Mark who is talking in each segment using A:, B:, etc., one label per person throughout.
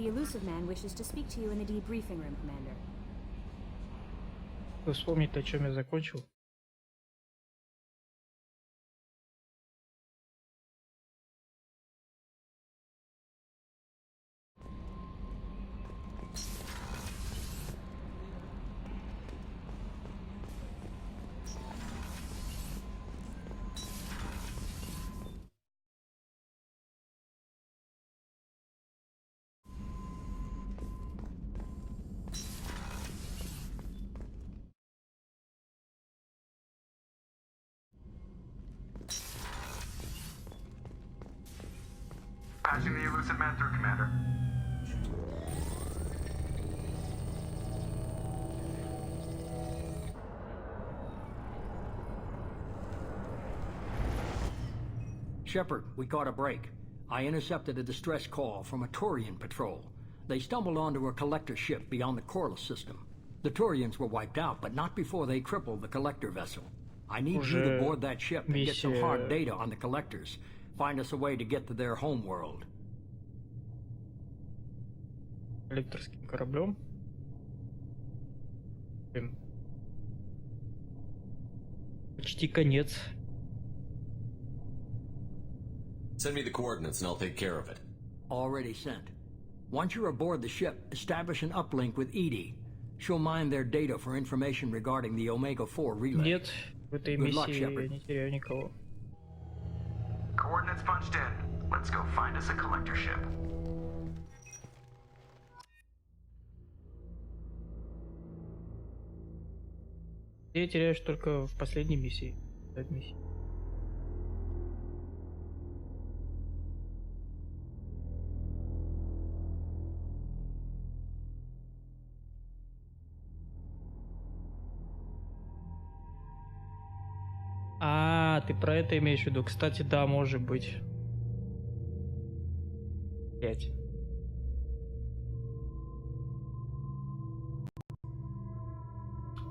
A: The elusive man wishes to speak to you in the debriefing room, Commander.
B: Вспомнить, о чем я закончил.
C: Patching the elusive man through, Commander.
D: Shepard, we caught a break. I intercepted a distress call from a Turian patrol. They stumbled onto a collector ship beyond the Corliss system. The Turians were wiped out, but not before they crippled the collector vessel. I need you to board that ship and get some hard data on the collectors. Find us a way to get to their home world.
B: Коллекторским кораблем. Почти конец.
E: Send me the coordinates and I'll take care of it.
D: Already sent. Once you're aboard the ship, establish an uplink with Edie. She'll mine their data for information regarding the Omega-4 relay.
B: Нет, в этой миссии я не теряю никого.
C: Coordinates punched in. Let's go find us a collector ship.
B: Я теряешь только в последней миссии. А, ты про это имеешь в виду? Кстати, да, может быть. 5.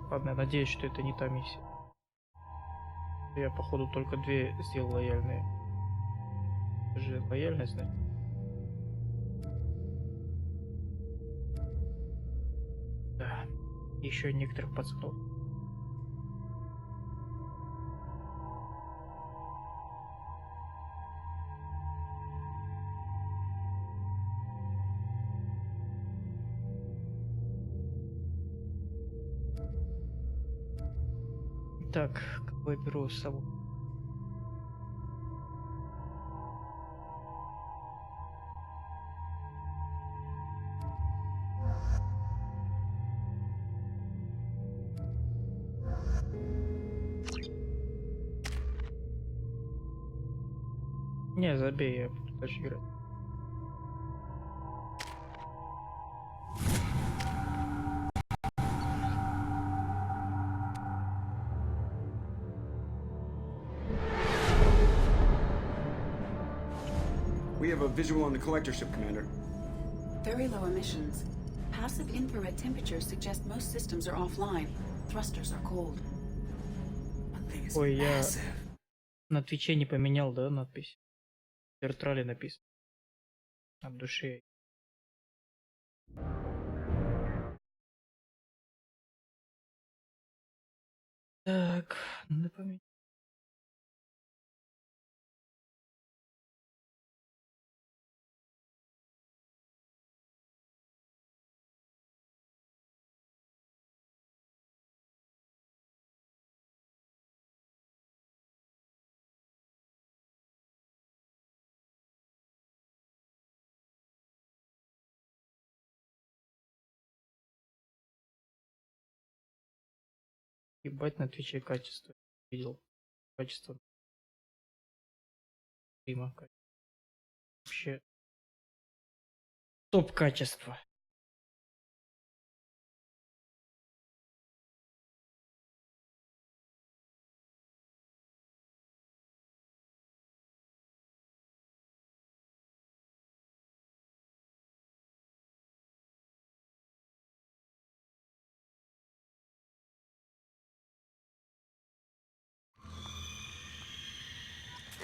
B: Ладно, я надеюсь, что это не та миссия. Я, походу, только 2 сделал лояльные. Это же лояльность, да? Да. Еще некоторых пацанов. Так, кого я беру с собой? Не, забей, я буду дальше играть.
F: We have a visual on the collector ship, Commander.
G: Very low emissions. Passive infrared temperatures suggest most systems are offline. Thrusters are cold.
B: Ой, я на Твиче не поменял, да, надпись? В Вертрале написано. От души. Так, надо поменять. Ебать, на Твиче качество. Видел. Качество. Стрима. Вообще. Топ качество.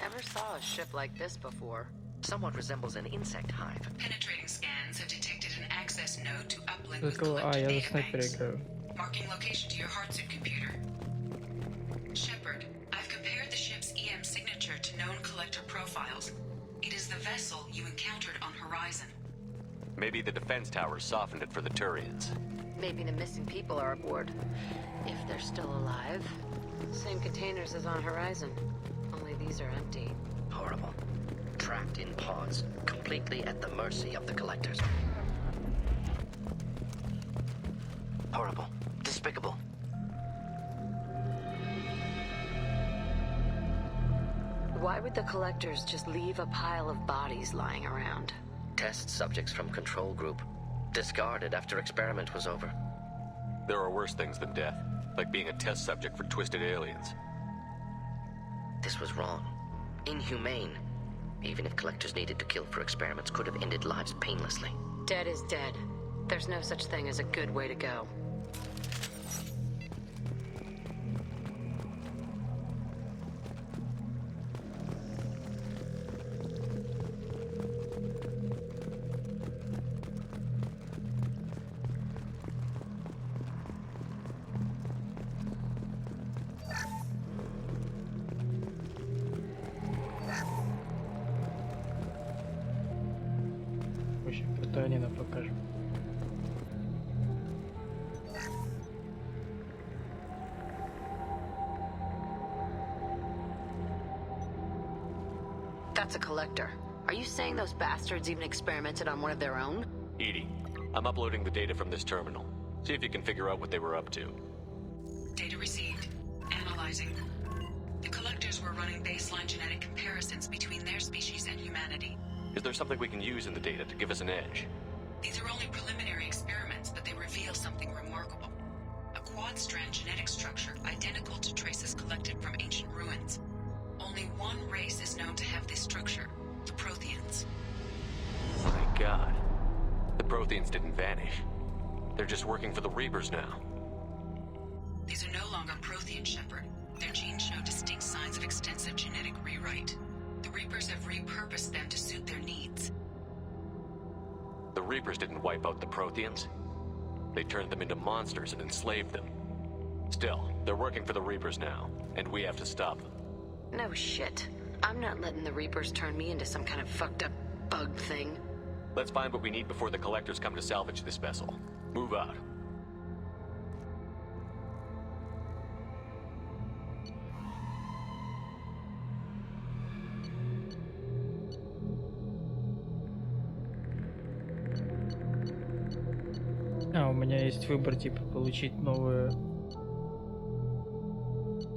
H: Never saw a ship like this before. Somewhat resembles an insect hive.
G: Penetrating scans have detected an access node to uplink
B: За
G: with
B: кого?
G: collector
B: Я за
G: data
B: снайпера
G: banks.
B: играю.
G: Marking location to your Heartsuit computer. Shepard, I've compared the ship's EM signature to known collector profiles. It is the vessel you encountered on Horizon.
E: Maybe the defense towers softened it for the Turians.
I: Maybe the missing people are aboard. If they're still alive. Same containers as on Horizon. Only these are empty.
H: Horrible. Trapped in pods, completely at the mercy of the collectors. Horrible. Despicable.
I: Why would the collectors just leave a pile of bodies lying around?
H: Test subjects from control group. Discarded after experiment was over.
E: There are worse things than death, like being a test subject for twisted aliens.
H: This was wrong. Inhumane. Even if collectors needed to kill for experiments, could have ended lives painlessly.
I: Dead is dead. There's no such thing as a good way to go.
B: Очень крутая Нина покажем.
I: That's a collector. Are you saying those bastards even experimented on one of their own?
E: Edie, I'm uploading the data from this terminal. See if you can figure out what they were up to.
G: Data received. Analyzing. The collectors were running baseline genetic comparisons between their species and humanity.
E: Is there something we can use in the data to give us an edge?
G: These are only preliminary experiments, but they reveal something remarkable. A quad-strand genetic structure identical to traces collected from ancient ruins. Only one race is known to have this structure, the Protheans.
E: My God. The Protheans didn't vanish. They're just working for the Reapers now.
G: These are no longer Prothean, Shepard. Their genes show distinct signs of extensive genetic rewrite. The Reapers have repurposed them to suit their needs.
E: The Reapers didn't wipe out the Protheans. They turned them into monsters and enslaved them. Still, they're working for the Reapers now, and we have to stop them.
I: No shit. I'm not letting the Reapers turn me into some kind of fucked up bug thing.
E: Let's find what we need before the Collectors come to salvage this vessel. Move out.
B: У меня есть выбор, типа, получить новое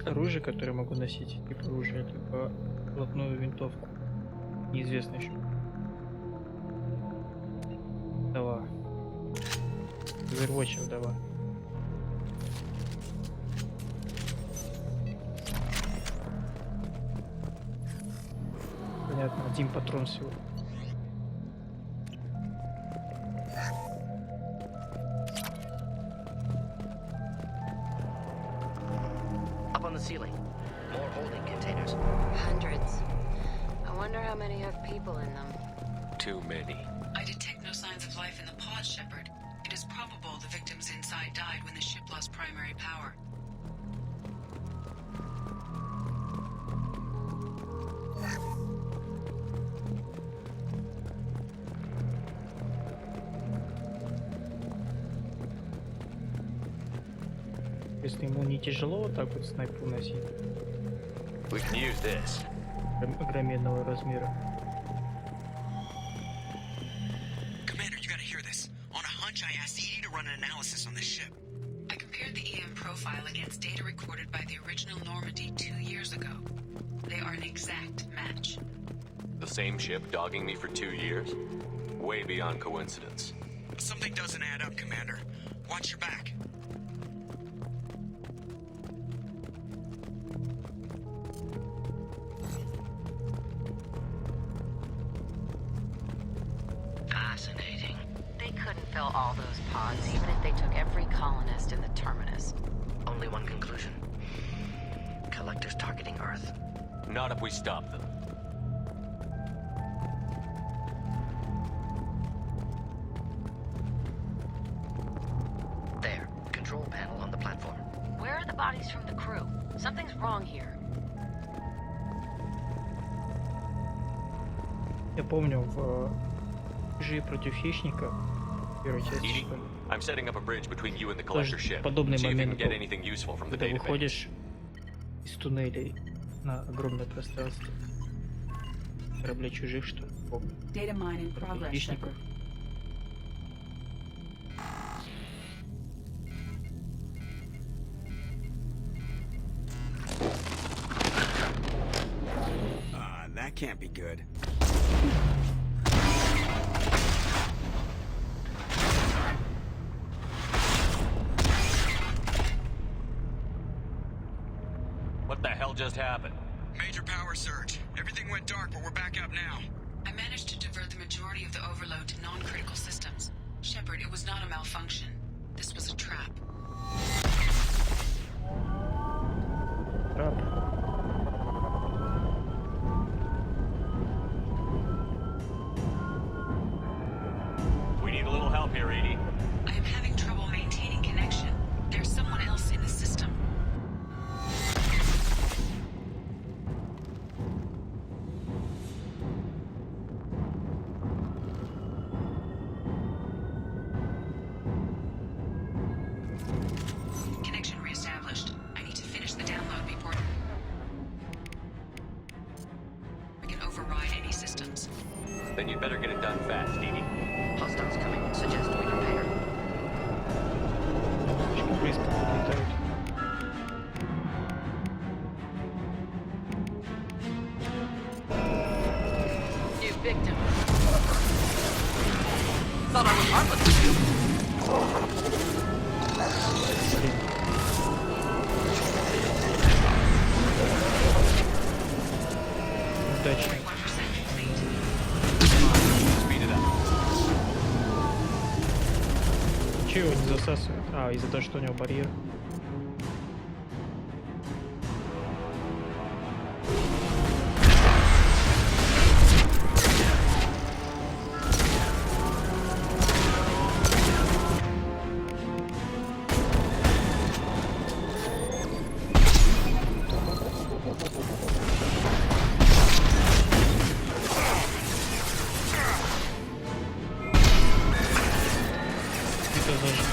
B: оружие, которое могу носить, типа оружие, либо плотную винтовку. Неизвестно еще. Давай. Overwatch, давай. Понятно, один патрон всего.
H: Up on the ceiling. More holding containers.
I: Hundreds. I wonder how many have people in them.
E: Too many.
G: I detect no signs of life in the pod, Shepard. It is probable the victims inside died when the ship lost primary power.
B: Если ему не тяжело вот так вот снайпу носить
E: We can use this.
B: огроменного размера.
J: Commander, you gotta hear this. On a hunch, I asked Edie to run an analysis on this ship.
G: I compared the EM profile against data recorded by the original Normandy 2 years ago. They are an exact match.
E: The same ship dogging me for 2 years? Way beyond coincidence.
J: Something doesn't add up, Commander. Watch your back.
I: Fascinating. They couldn't fill all those pods even if they took every colonist in the terminus.
H: Only one conclusion. Collectors targeting Earth.
E: Not if we stop them.
I: the bodies from the crew. Something's wrong here.
B: Я помню в «Чужие против хищника» первой части,
E: Edie,
B: что ли,
E: I'm setting up a bridge between you and the collector
B: тоже
E: ship.
B: подобный
E: See if you can
B: момент
E: get
B: был,
E: anything useful from the
B: когда
E: database.
B: выходишь из туннелей на огромное пространство. Корабля чужих, что ли, помню.
A: Data mine in
B: Против
A: progress,
B: хищников.
A: Shepard.
F: That can't be good.
E: What the hell just happened?
J: Major power surge. Everything went dark, but we're back up now.
G: I managed to divert the majority of the overload to non-critical systems. Shepard, it was not a malfunction. This was a trap.
B: Трап.
E: We need a little help here, Edie.
G: I am having trouble maintaining connection. There's someone else in the system. Connection reestablished. I need to finish the download before I can override any systems.
E: Then you'd better get it done fast, Edie.
H: Hostiles coming. Suggest we prepare.
B: Слишком близко подлетают.
I: New victim. Thought I was harmless to you.
B: Блин. Удачно.
G: 1% complete.
E: Speed it up.
B: Чего его не засасывает? А, из-за того, что у него барьер. Это даже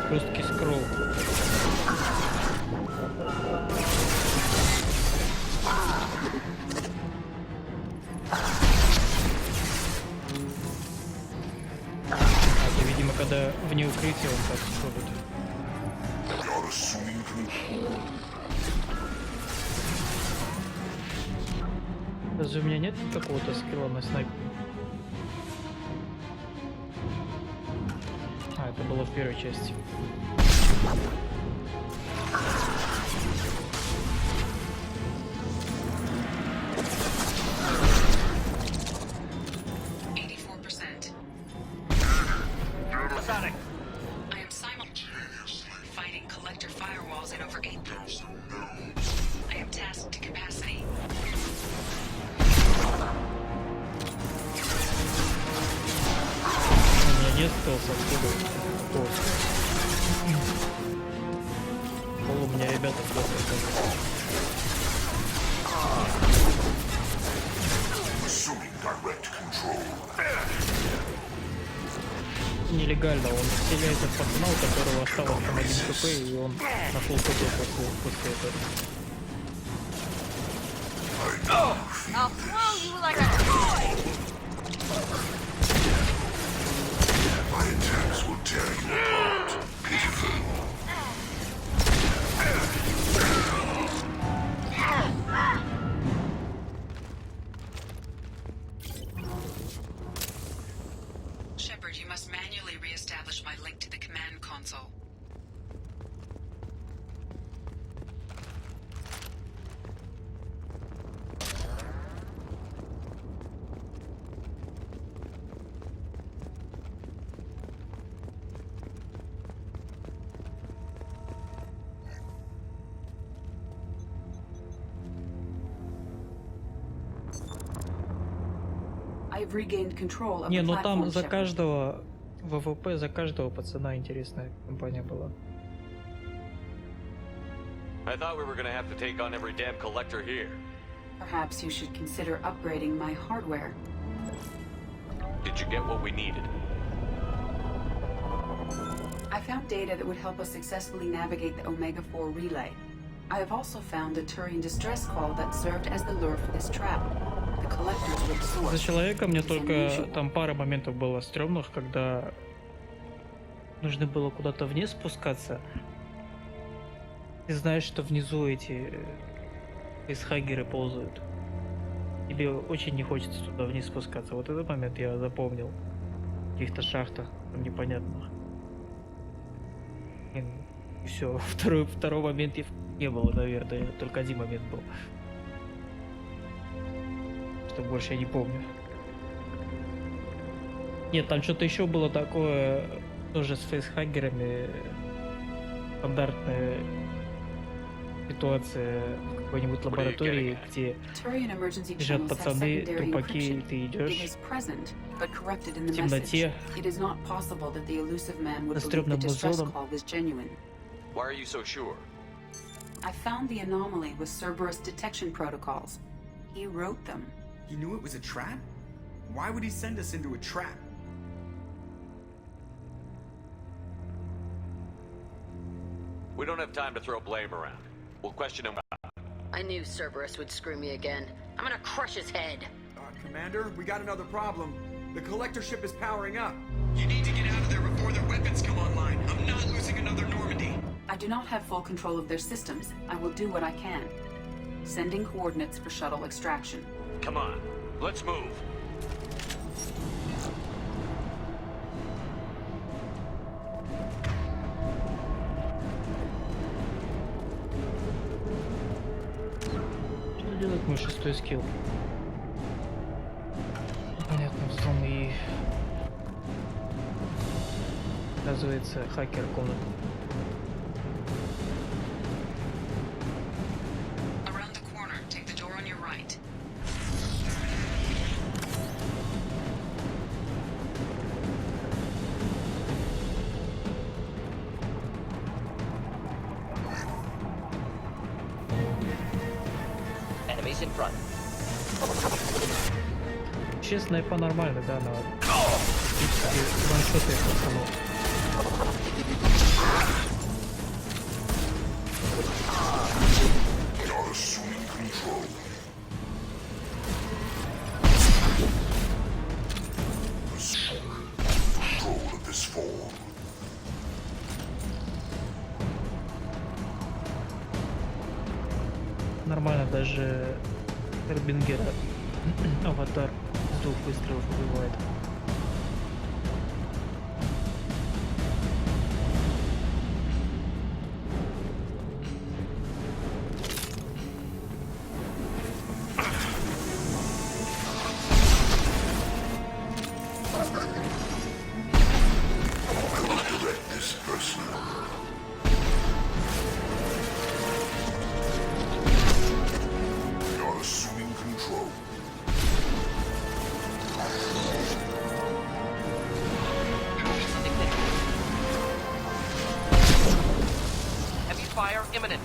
B: жесткий скролл. Это, видимо, когда вне укрытия он так сходит. Даже у меня нет какого-то скилла на снайпер. А, это было в первой части.
G: I am simultaneously fighting collector firewalls in over 8,000 I am tasked to capacity.
B: У меня нет стелса, откуда? Пол у меня ребята плохо ходят. Нелегально, он стреляется в пацана, у которого осталось там 1 хп, и он на пол хп после этого.
I: I'll throw you like a toy!
K: My attacks will tear you apart. Pitiful.
G: Shepard, you must manually re-establish my link to the command console.
A: I've regained control of
B: Не,
A: the
B: ну
A: platform,
B: там за
A: Shepard.
B: каждого ВВП, за каждого пацана интересная компания была.
E: I thought we were gonna have to take on every damn collector here.
A: Perhaps you should consider upgrading my hardware.
E: Did you get what we needed?
A: I found data that would help us successfully navigate the Omega-4 relay. I have also found a Turian distress call that served as the lure for this trap. The collectors were the source.
B: За человека мне
A: It's
B: только
A: unusual.
B: там пара моментов было стрёмных, когда нужно было куда-то вниз спускаться. Ты знаешь, что внизу эти фейсхаггеры ползают. Тебе очень не хочется туда вниз спускаться. Вот этот момент я запомнил. В каких-то шахтах там непонятных. И все. Второй момент не было, наверное. Только один момент был. Что больше я не помню. Нет, там что-то еще было такое, тоже с фейсхаггерами. Стандартная ситуация в какой-нибудь лаборатории, где лежат пацаны, трупаки, и ты идешь в темноте со стрёмным музоном.
E: Why are you so sure?
A: I found the anomaly with Cerberus detection protocols. He wrote them.
F: He knew it was a trap? Why would he send us into a trap?
E: We don't have time to throw blame around. We'll question him.
I: I knew Cerberus would screw me again. I'm gonna crush his head.
F: Commander, we got another problem. The collector ship is powering up.
J: You need to get out of there before their weapons come online. I'm not losing another Normandy.
A: I do not have full control of their systems. I will do what I can. Sending coordinates for shuttle extraction.
E: Come on, let's move.
B: Что делает мой шестой скилл? Понятно, взлом и... Оказывается, хакер комнаты.
G: Around the corner, take the door on your right.
H: Enemies in front.
B: Честно, снайпа нормально, да, на ваншоты пацанов.
K: You're assuming control. Assume control of this form.
B: Нормально, даже Эрбингера аватар с 2 выстрелов убивает.
K: Direct this person. You're assuming control.
H: Heavy fire imminent.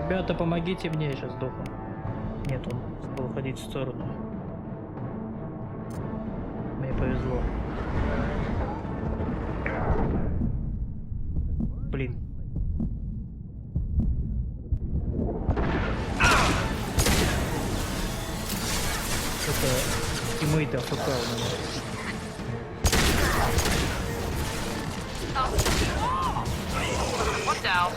B: Ребята, помогите мне, я сейчас сдохну. Нет, он стал уходить в сторону. Мне повезло. Блин. Это тиммейты АФК у меня.
H: One down.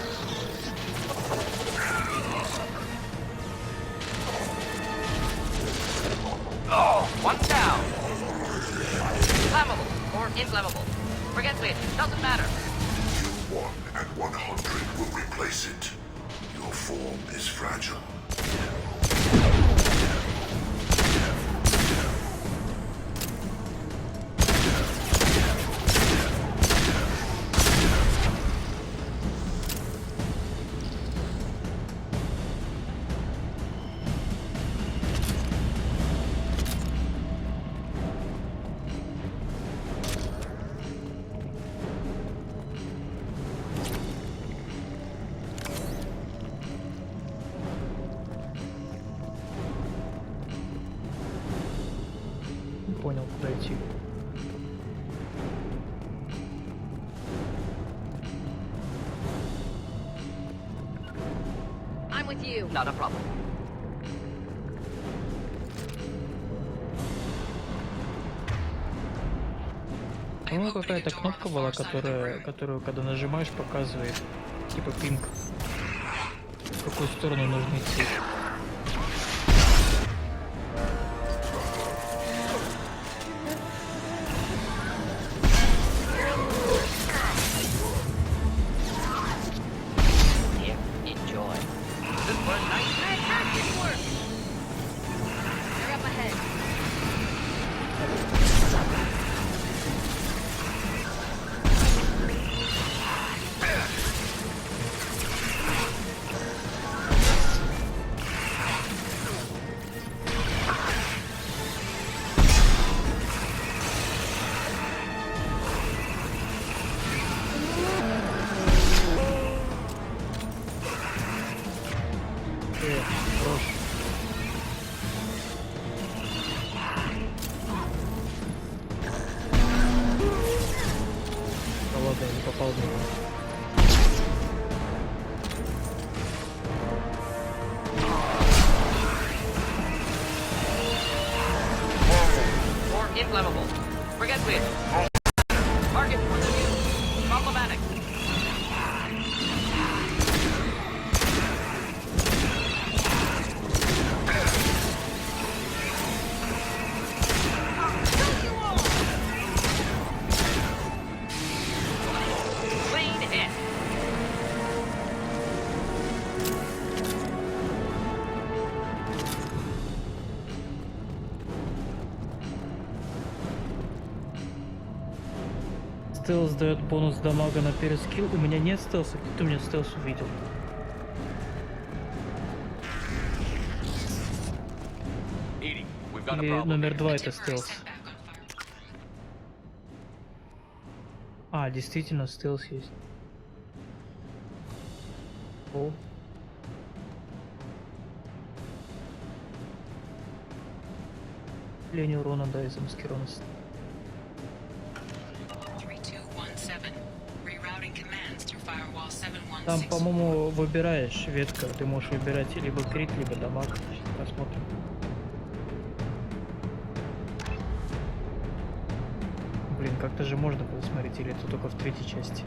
H: Oh, one down. Flammable or inflammable. Forget it. Doesn't matter.
K: You 1 and 100 will replace it. Your form is fragile.
B: понял, куда идти.
I: I'm with you.
H: Not a problem.
B: По-моему, какая-то кнопка была, которую, когда нажимаешь, показывает, типа пинг, в какую сторону нужно идти.
H: Here, enjoy.
I: You're up ahead.
B: Хорош. Да ладно, я не попал в него.
H: Or inflammable. Forget this. Target point of view. Problematic. Clean hit.
B: Стелс дает бонус дамага на перескилл. У меня нет стелса. Кто меня стелс увидел?
E: Edie, we've got a
B: Или
E: problem.
B: номер 2 это стелс? А, действительно, стелс есть. О. Лень урона, да, и замаскированность.
G: 3217. Rerouting commands through firewall
B: Там,
G: 716.
B: по-моему, выбираешь ветка. Ты можешь выбирать либо крит, либо дамаг. Сейчас посмотрим. Блин, как-то же можно было смотреть, или это только в третьей части?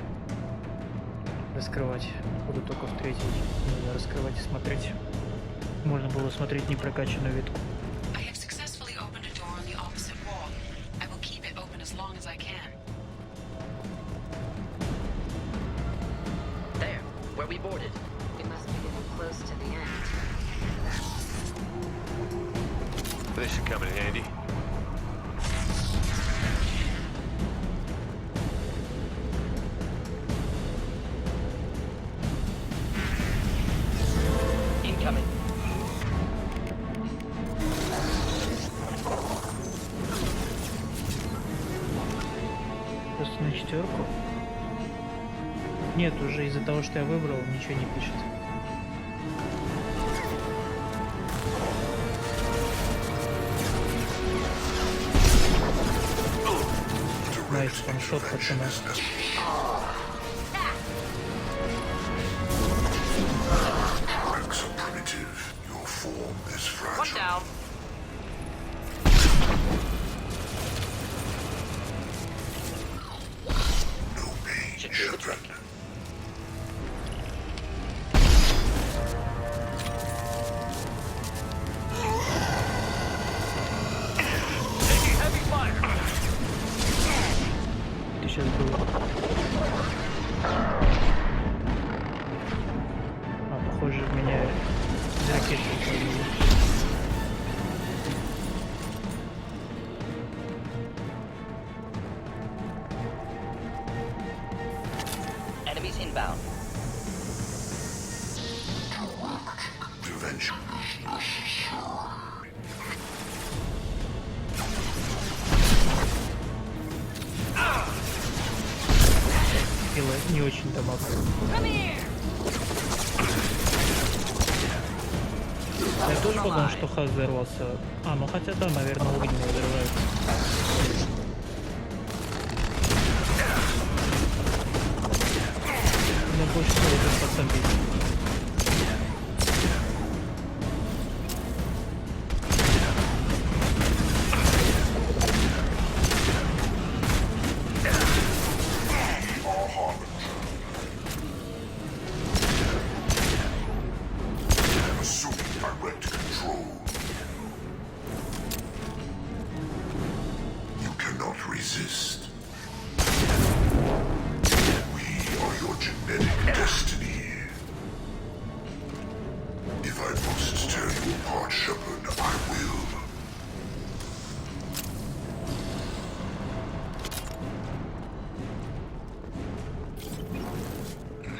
B: Раскрывать. Буду только в третьей. Нужно раскрывать и смотреть. Можно было смотреть непрокачанную ветку.
G: I have successfully opened a door on the opposite wall. I will keep it open as long as I can.
H: There, where we boarded.
I: We must be getting close to the end.
E: This should come in handy.
H: Incoming.
B: Просто на 4. Нет, уже из-за того, что я выбрал, ничего не пишет. Найс, ваншот, пацаны.
K: Ranks are primitive. Your form is
H: One
K: fragile.
H: down.
K: No pain,
H: Should do the trick.
K: Shepard.
E: Taking heavy fire.
B: Ты сейчас был. А, похоже, в меня из ракеты упали.
H: Enemies inbound.
K: Prevention.
B: Делает не очень дамаг.
I: Come here!
B: Я тоже подумал, что хак взорвался. А, ну хотя да, наверное, огненный взрывается. Мне больше всего этот пацан бесит.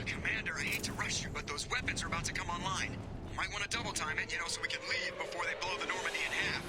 J: Commander, I hate to rush you, but those weapons are about to come online. Might want to double time it, you know, so we can leave before they blow the Normandy in half.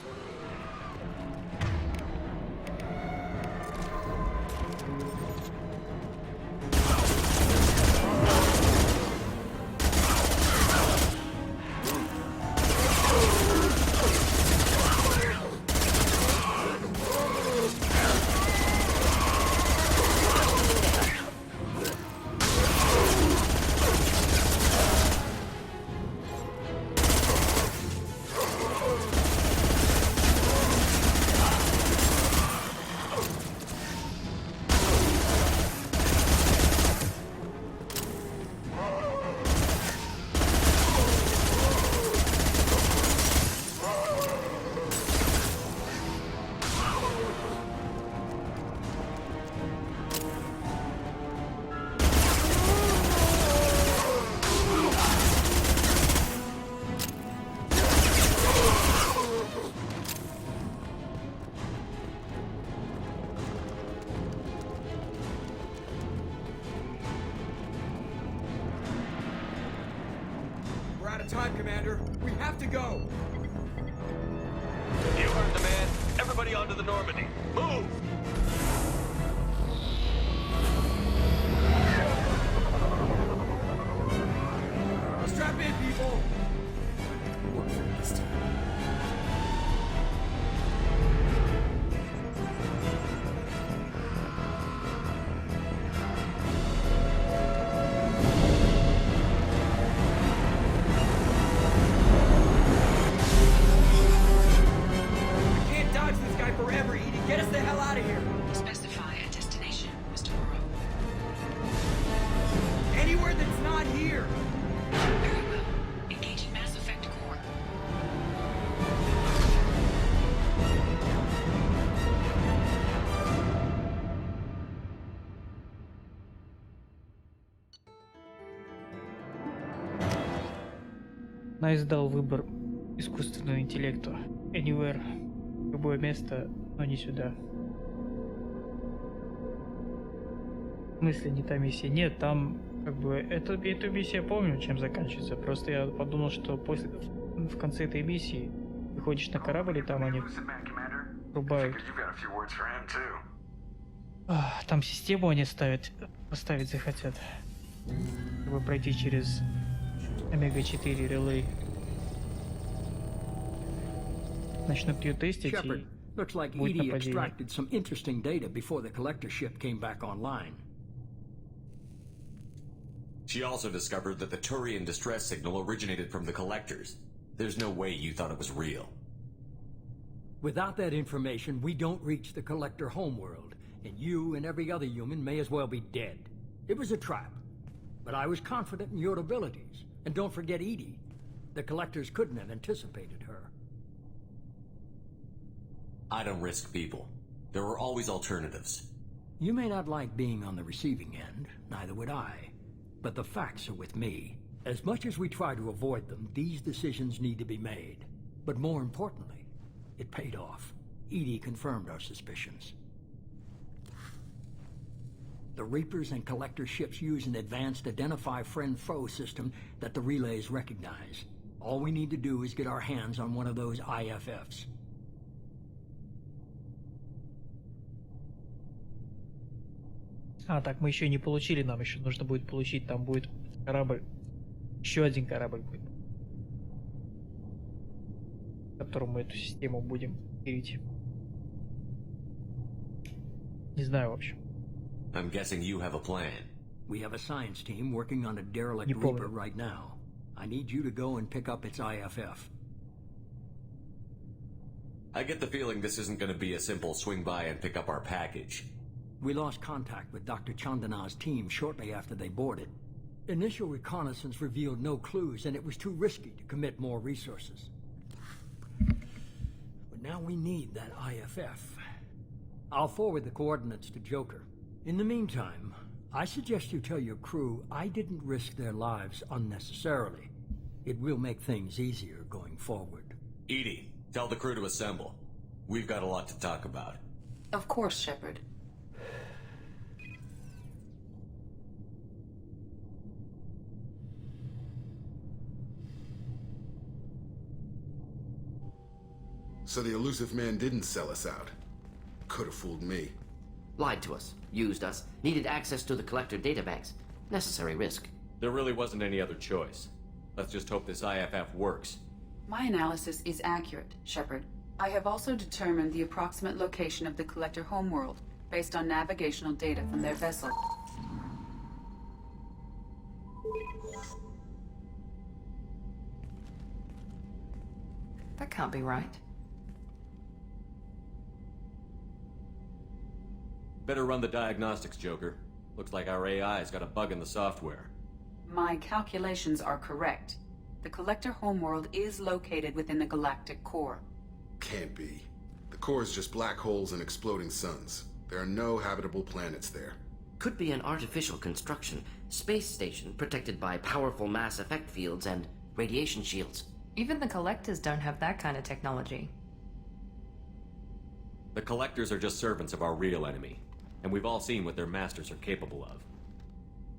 F: Time, Commander. We have to go.
E: You heard the man. Everybody onto the Normandy. Move!
F: Strap in, people.
G: Forever, Edie. Get us the hell out of here. Specify a destination, Mr. Moreau.
F: Anywhere that's not here.
G: Very well. Engaging Mass Effect core.
B: Найс дал выбор искусственному интеллекту. Anywhere. Любое место, но не сюда. В смысле, не та миссия? Нет, там, как бы, эту миссию я помню, чем заканчивается. Просто я подумал, что в конце этой миссии выходишь на корабль, и там они рубают. Там систему они поставить захотят. Чтобы пройти через Омега-4 релей. Начнут ее тестить,
D: Shepard, looks like
B: будет
D: Edie
B: нападение.
D: extracted some interesting data before the collector ship came back online.
E: She also discovered that the Turian distress signal originated from the collectors. There's no way you thought it was real.
D: Without that information, we don't reach the collector homeworld, and you and every other human may as well be dead. It was a trap, but I was confident in your abilities. And don't forget Edie. The collectors couldn't have anticipated her.
E: I don't risk people. There are always alternatives.
D: You may not like being on the receiving end, neither would I. But the facts are with me. As much as we try to avoid them, these decisions need to be made. But more importantly, it paid off. Edie confirmed our suspicions. The Reapers and Collector ships use an advanced identify friend-foe system that the relays recognize. All we need to do is get our hands on one of those IFFs.
B: А, так мы еще не получили, нам еще нужно будет получить, там будет корабль. Еще один корабль будет. котором мы эту систему будем пилить. Не знаю, в общем.
E: I'm guessing you have a plan.
D: We have a science team working on a derelict
B: Не помню.
D: Reaper right now. I need you to go and pick up its IFF.
E: I get the feeling this isn't going to be a simple swing by and pick up our package.
D: We lost contact with Dr. Chandana's team shortly after they boarded. Initial reconnaissance revealed no clues, and it was too risky to commit more resources. But now we need that IFF. I'll forward the coordinates to Joker. In the meantime, I suggest you tell your crew I didn't risk their lives unnecessarily. It will make things easier going forward.
E: Edie, tell the crew to assemble. We've got a lot to talk about.
A: Of course, Shepard.
L: So the elusive man didn't sell us out. Could have fooled me.
H: Lied to us, used us, needed access to the collector databanks. Necessary risk.
E: There really wasn't any other choice. Let's just hope this IFF works.
A: My analysis is accurate, Shepard. I have also determined the approximate location of the collector homeworld, based on navigational data from their vessel.
I: That can't be right.
E: Better run the diagnostics, Joker. Looks like our AI's got a bug in the software.
A: My calculations are correct. The collector homeworld is located within the galactic core.
L: Can't be. The core is just black holes and exploding suns. There are no habitable planets there.
H: Could be an artificial construction. Space station protected by powerful mass effect fields and radiation shields.
M: Even the Collectors don't have that kind of technology.
E: The Collectors are just servants of our real enemy, and we've all seen what their masters are capable of.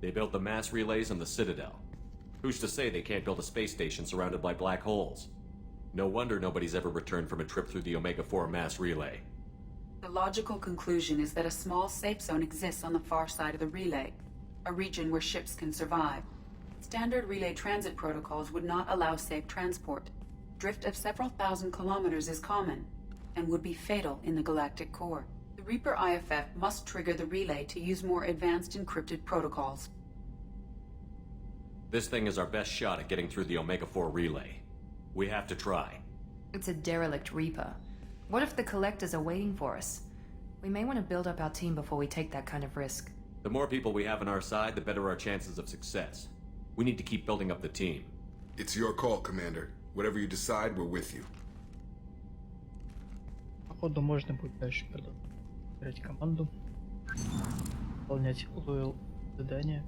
E: They built the mass relays and the Citadel. Who's to say they can't build a space station surrounded by black holes? No wonder nobody's ever returned from a trip through the Omega-4 mass relay.
A: The logical conclusion is that a small safe zone exists on the far side of the relay, a region where ships can survive. Standard relay transit protocols would not allow safe transport. Drift of several thousand kilometers is common, and would be fatal in the galactic core. The Reaper IFF must trigger the relay to use more advanced encrypted protocols.
E: This thing is our best shot at getting through the Omega-4 relay. We have to try.
M: It's a derelict Reaper. What if the Collectors are waiting for us? We may want to build up our team before we take that kind of risk.
E: The more people we have on our side, the better our chances of success. We need to keep building up the team.
L: It's your call, Commander. Whatever you decide, we're with you.
B: Походу можно будет дальше продолжать команду, выполнять лоял задания.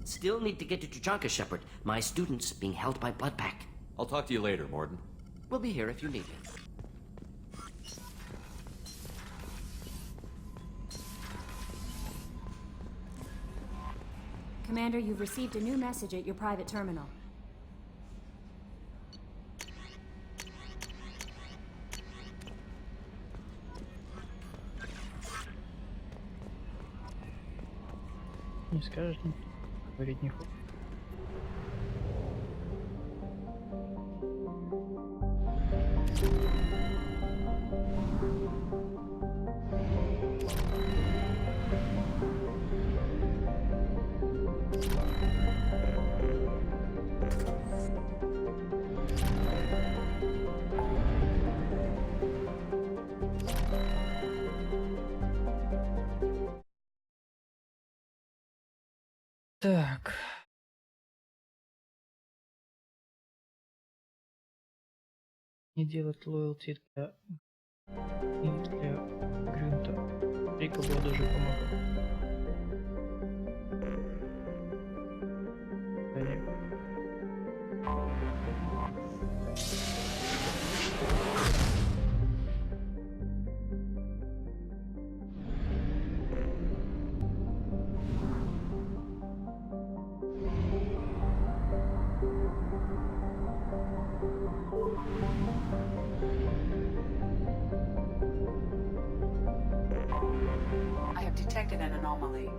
H: Still need to get to Tuchanka, Shepard. My student's being held by Bloodpack.
E: I'll talk to you later, Morden.
H: We'll be here if you need me.
N: Commander, you've received a new message at your private terminal.
B: Не скажешь, говорить не хочешь. Так. Не делать лоялти для Грюнта. Рика была даже помогла. Да нет.
A: I have detected an anomaly.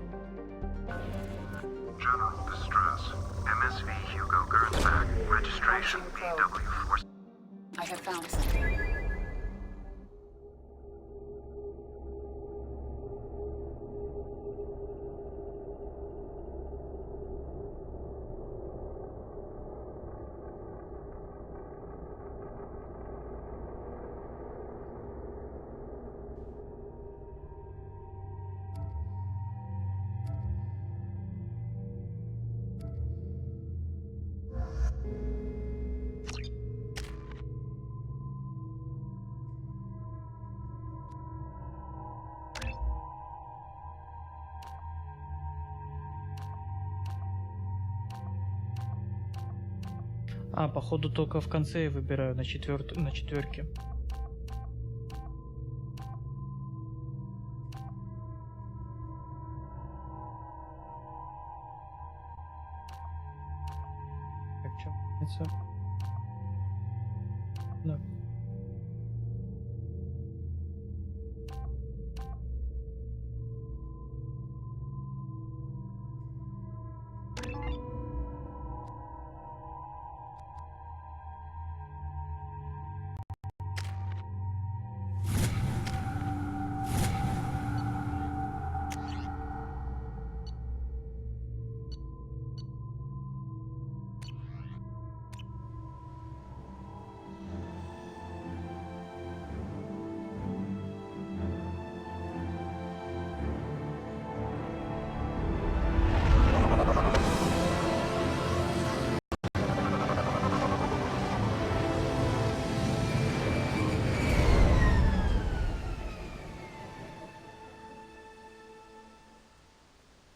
C: General distress. MSV Hugo Gernsback. Registration BW4.
A: I have found something.
B: А, походу только в конце я выбираю на четверке. Так, что? Да.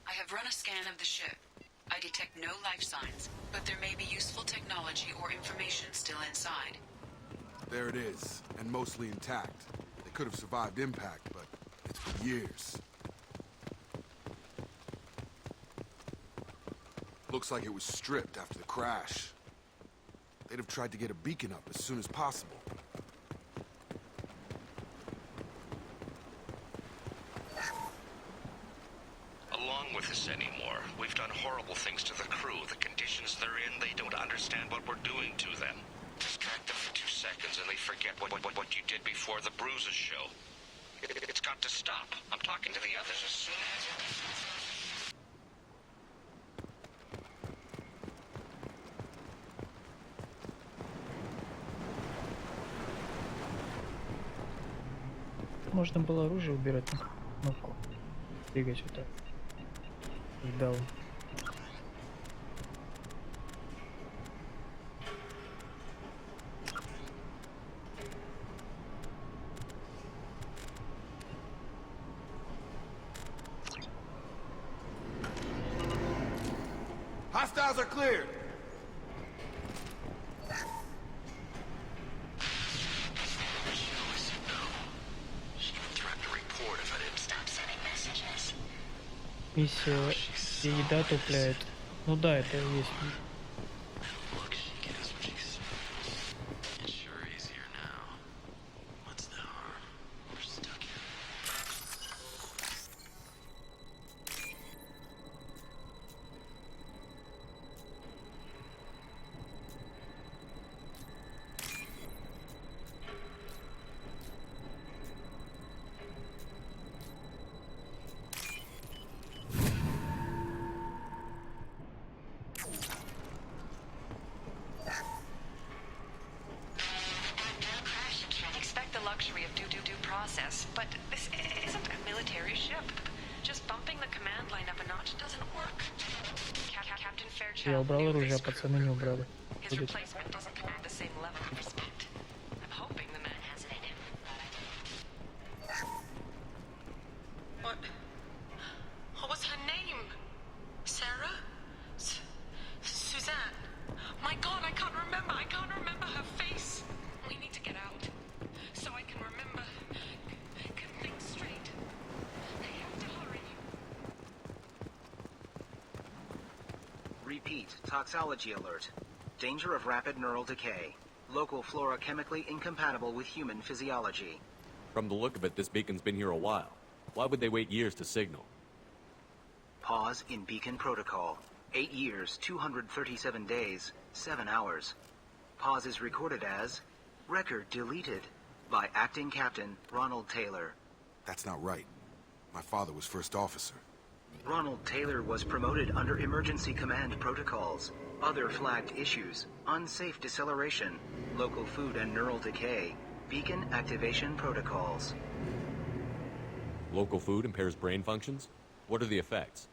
G: I have run a scan of the ship. I detect no life signs, but there may be useful technology or information still inside.
L: There it is, and mostly intact. They could have survived impact, but it's been years. Looks like it was stripped after the crash. They'd have tried to get a beacon up as soon as possible.
O: Along with this anymore. We've done horrible things to the crew. The conditions they're in, they don't understand what we're doing to them. Distract them for 2 seconds and they forget what you did before the bruises show. It's got to stop. I'm talking to the others as soon as...
B: Можно было оружие убирать на кнопку. Двигать вот так. Ждал.
F: Hostiles are cleared.
B: Миссия, где еда тупляет. Ну да, это и есть.
I: process, but this isn't a military ship. Just bumping the command line up a notch doesn't work.
G: Captain
B: Я
G: Fairchild
B: убрал
G: knew
B: оружие, а
G: this crew.
B: пацаны не убрали.
G: His
B: Будет.
G: replacement doesn't command the same level of respect. I'm hoping the man has it in him. What was her name? Sarah? Suzanne? My God, I can't remember. I can't remember her face. We need to get out so I can remember. Can think straight. I have to hurry.
P: Repeat, toxology alert. Danger of rapid neural decay. Local flora chemically incompatible with human physiology.
E: From the look of it, this beacon's been here a while. Why would they wait years to signal?
P: Pause in beacon protocol. 8 years, 237 days, 7 hours. Pause is recorded as record deleted by acting captain Ronald Taylor.
L: That's not right. My father was first officer.
P: Ronald Taylor was promoted under emergency command protocols. Other flagged issues: unsafe deceleration, local food and neural decay, beacon activation protocols.
E: Local food impairs brain functions? What are the effects?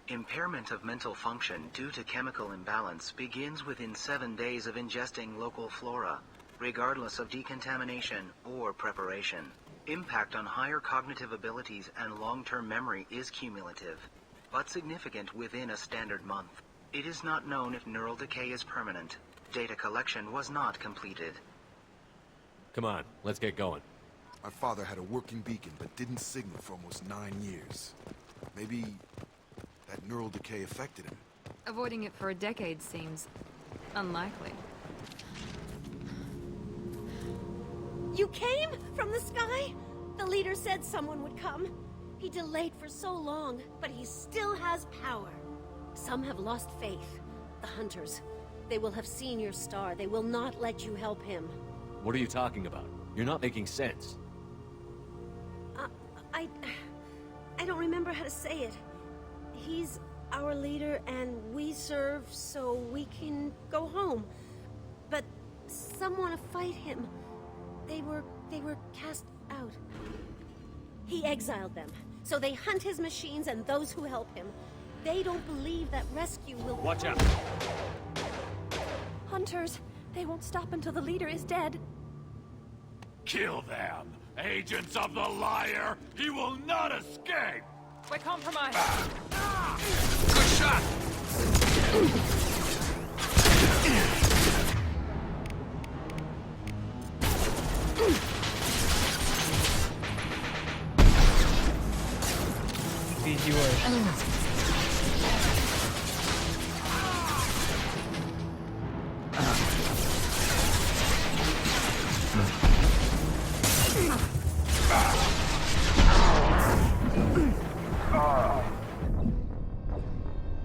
P: Impairment of mental function due to chemical imbalance begins within 7 days of ingesting local flora, regardless of decontamination or preparation. Impact on higher cognitive abilities and long-term memory is cumulative, but significant within a standard month. It is not known if neural decay is permanent. Data collection was not completed.
E: Come on, let's get going.
L: My father had a working beacon, but didn't signal for almost 9 years. Maybe that neural decay affected him.
M: Avoiding it for a decade seems unlikely.
Q: You came? From the sky? The leader said someone would come. He delayed for so long, but he still has power. Some have lost faith. The hunters. They will have seen your star. They will not let you help him.
E: What are you talking about? You're not making sense.
Q: I don't remember how to say it. He's our leader and we serve so we can go home. But some want to fight him. They were cast out. He exiled them. So they hunt his machines and those who help him. They don't believe that rescue will...
E: Watch out!
Q: Hunters, they won't stop until the leader is dead.
R: Kill them! Agents of the liar! He will not escape!
M: We're compromised.
R: Good shot!
B: Ты издеваешься.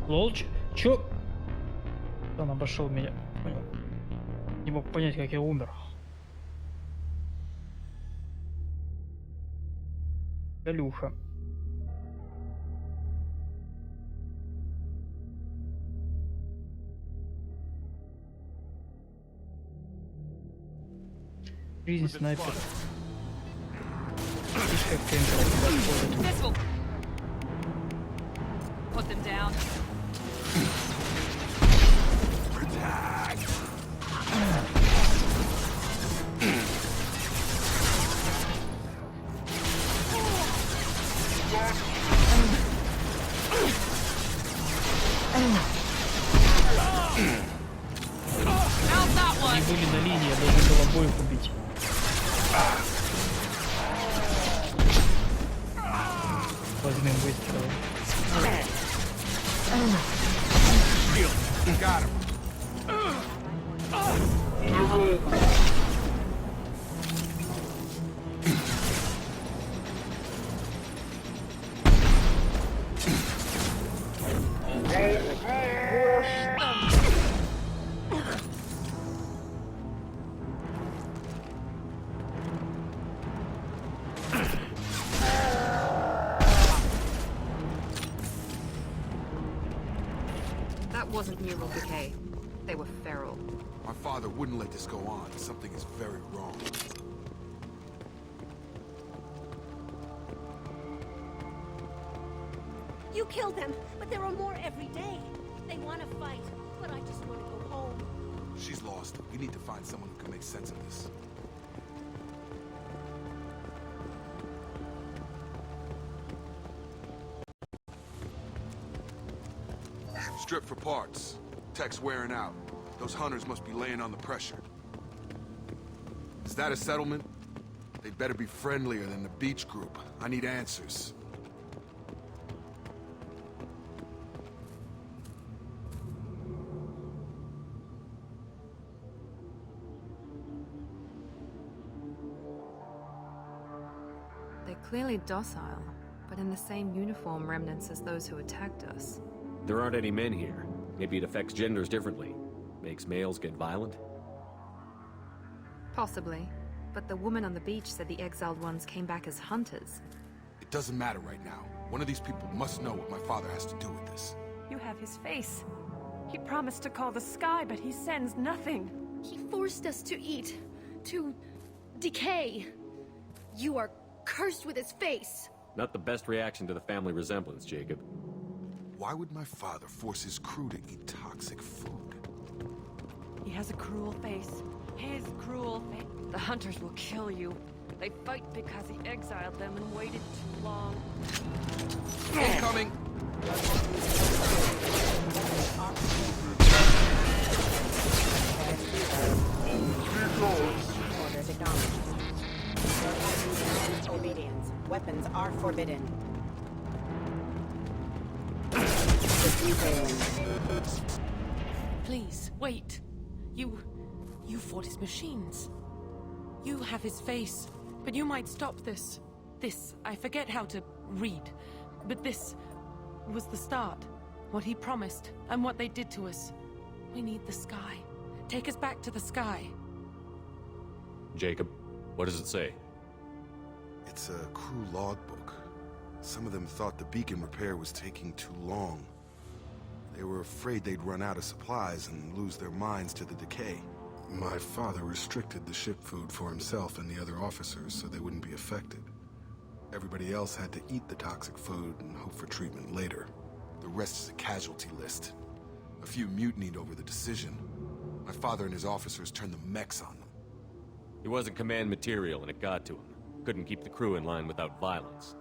B: Лол, чё? Он обошел меня. Понял. Не мог понять, как я умер. Галюха. Жизнь снайпера. Видишь, как КМП подходит.
M: Put them down.
B: Они были на линии, я должен был обоих убить. Возьмем выстрелом.
L: Got him.
M: That wasn't neural decay. They were feral.
L: My father wouldn't let this go on. Something is very wrong.
Q: You killed them, but there are more every day. They want to fight, but I just want to go home.
L: She's lost. We need to find someone who can make sense of this. Strip for parts. Tech's wearing out. Those hunters must be laying on the pressure. Is that a settlement? They'd better be friendlier than the beach group. I need answers.
M: They're clearly docile, but in the same uniform remnants as those who attacked us.
E: There aren't any men here. Maybe it affects genders differently. Makes males get violent?
M: Possibly. But the woman on the beach said the exiled ones came back as hunters.
L: It doesn't matter right now. One of these people must know what my father has to do with this.
S: You have his face. He promised to call the sky, but he sends nothing.
Q: He forced us to eat, to decay. You are cursed with his face.
E: Not the best reaction to the family resemblance, Jacob.
L: Why would my father force his crew to eat toxic food?
S: He has a cruel face. His cruel face. The hunters will kill you. They fight because he exiled them and waited too long.
L: Incoming!
T: Orders acknowledged. Obedience. Weapons are forbidden.
S: Please, wait. You fought his machines. You have his face, but you might stop this. This, I forget how to read, but this was the start. What he promised, and what they did to us. We need the sky. Take us back to the sky.
E: Jacob, what does it say?
L: It's a crew logbook. Some of them thought the beacon repair was taking too long. They were afraid they'd run out of supplies and lose their minds to the decay. My father restricted the ship food for himself and the other officers so they wouldn't be affected. Everybody else had to eat the toxic food and hope for treatment later. The rest is a casualty list. A few mutinied over the decision. My father and his officers turned the mechs on them.
E: He wasn't command material and it got to him. Couldn't keep the crew in line without violence.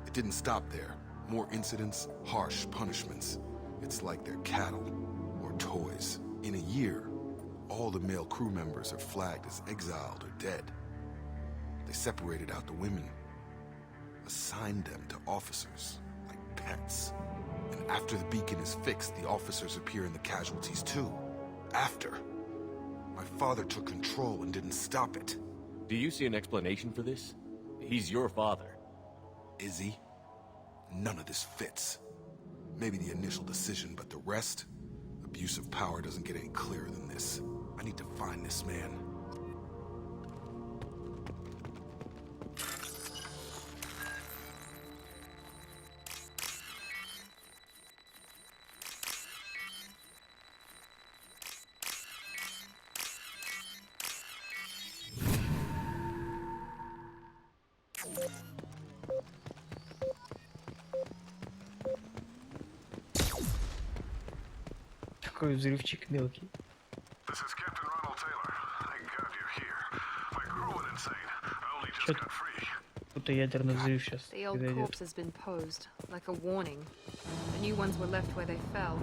L: It didn't stop there. More incidents, harsh punishments. It's like they're cattle or toys. In a year, all the male crew members are flagged as exiled or dead. They separated out the women, assigned them to officers, like pets. And after the beacon is fixed, the officers appear in the casualties too. After. My father took control and didn't stop it.
E: Do you see an explanation for this? He's your father.
L: Is he? None of this fits. Maybe the initial decision, but the rest? Abuse of power doesn't get any clearer than this. I need to find this man.
B: Такой взрывчик мелкий.
C: This is Captain Ronald Taylor. Thank God you're here. My crew went insane. I only just got free.
B: Будто ядерный взрыв сейчас
M: The old
B: произойдет.
M: corpse has been posed, like a warning. The new ones were left where they fell.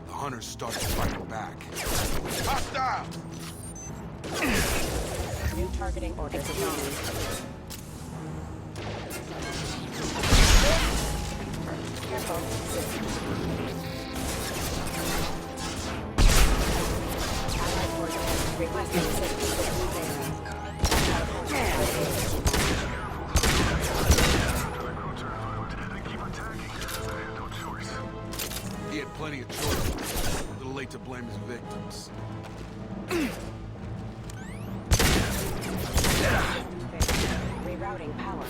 L: The hunters started fighting back. Hostile!
T: New targeting orders acknowledged. Careful. Allied forces requesting assistance with blue
L: He had plenty of choice. A little late to blame his victims.
T: Rerouting power.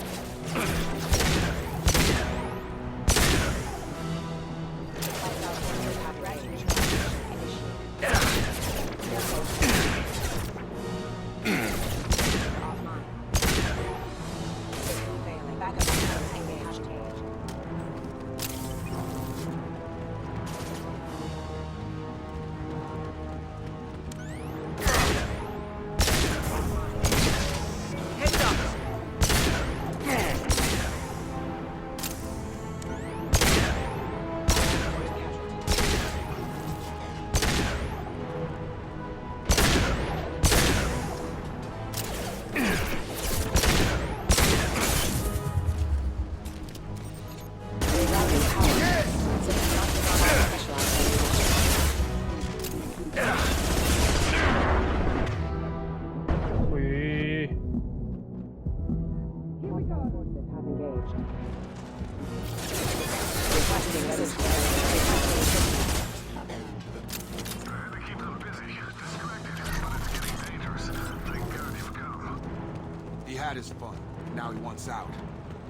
L: He had his fun. Now he wants out.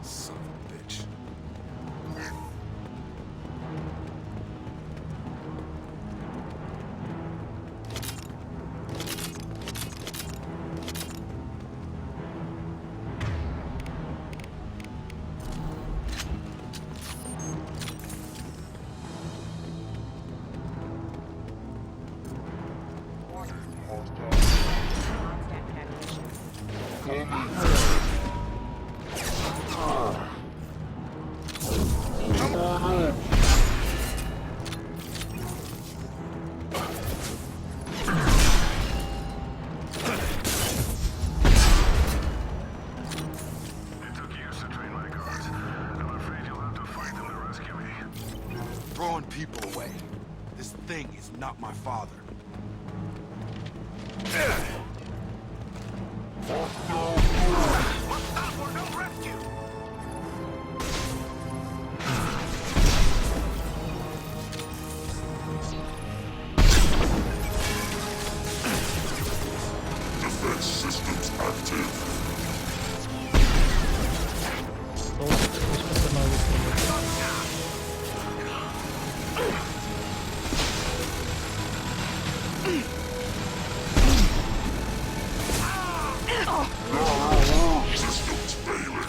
L: Son of a bitch. Throwing people away. This thing is not my father.
K: Defense systems active. Systems failing.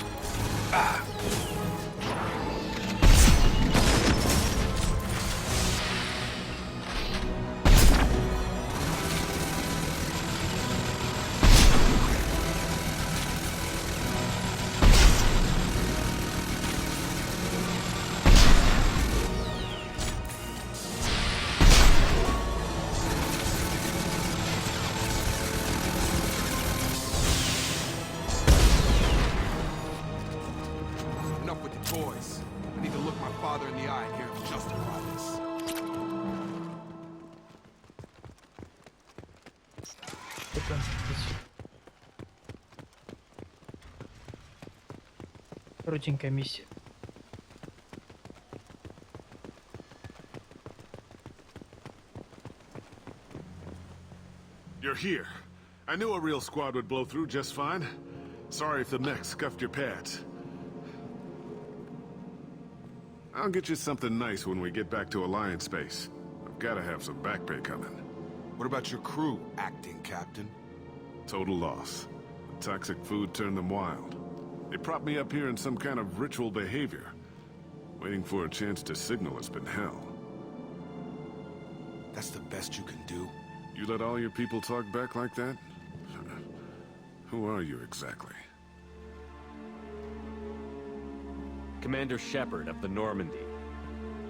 L: Enough with the toys. I need to look my father in the eye and hear him justify this.
B: Коротенькая миссия.
C: You're here. I knew a real squad would blow through just fine. Sorry if the mech scuffed your pads. I'll get you something nice when we get back to Alliance space. I've gotta have some back pay coming.
L: What about your crew, acting captain?
C: Total loss. The toxic food turned them wild. They propped me up here in some kind of ritual behavior. Waiting for a chance to signal has been hell.
L: That's the best you can do?
C: You let all your people talk back like that? Who are you exactly?
E: Commander Shepard of the Normandy.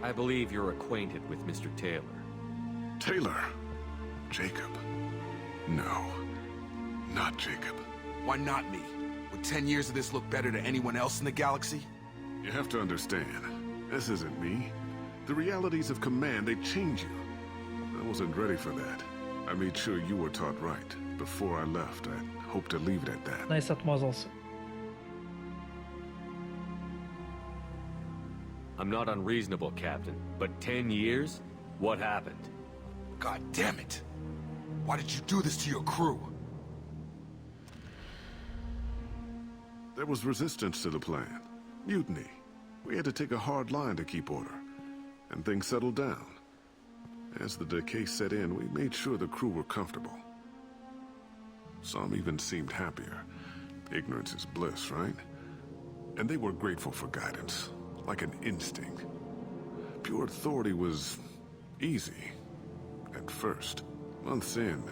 E: I believe you're acquainted with Mr. Taylor.
C: Taylor? Jacob? No. Not Jacob.
L: Why not me? Would 10 years of this look better to anyone else in the galaxy?
C: You have to understand, this isn't me. The realities of command, they change you. I wasn't ready for that. I made sure you were taught right. Before I left, I hoped to leave it at that.
B: Найс отмазался.
E: I'm not unreasonable, Captain, but 10 years? What happened?
L: God damn it! Why did you do this to your crew?
C: There was resistance to the plan. Mutiny. We had to take a hard line to keep order. And things settled down. As the decay set in, we made sure the crew were comfortable. Some even seemed happier. Ignorance is bliss, right? And they were grateful for guidance, like an instinct. Pure authority was easy, at first. Months in,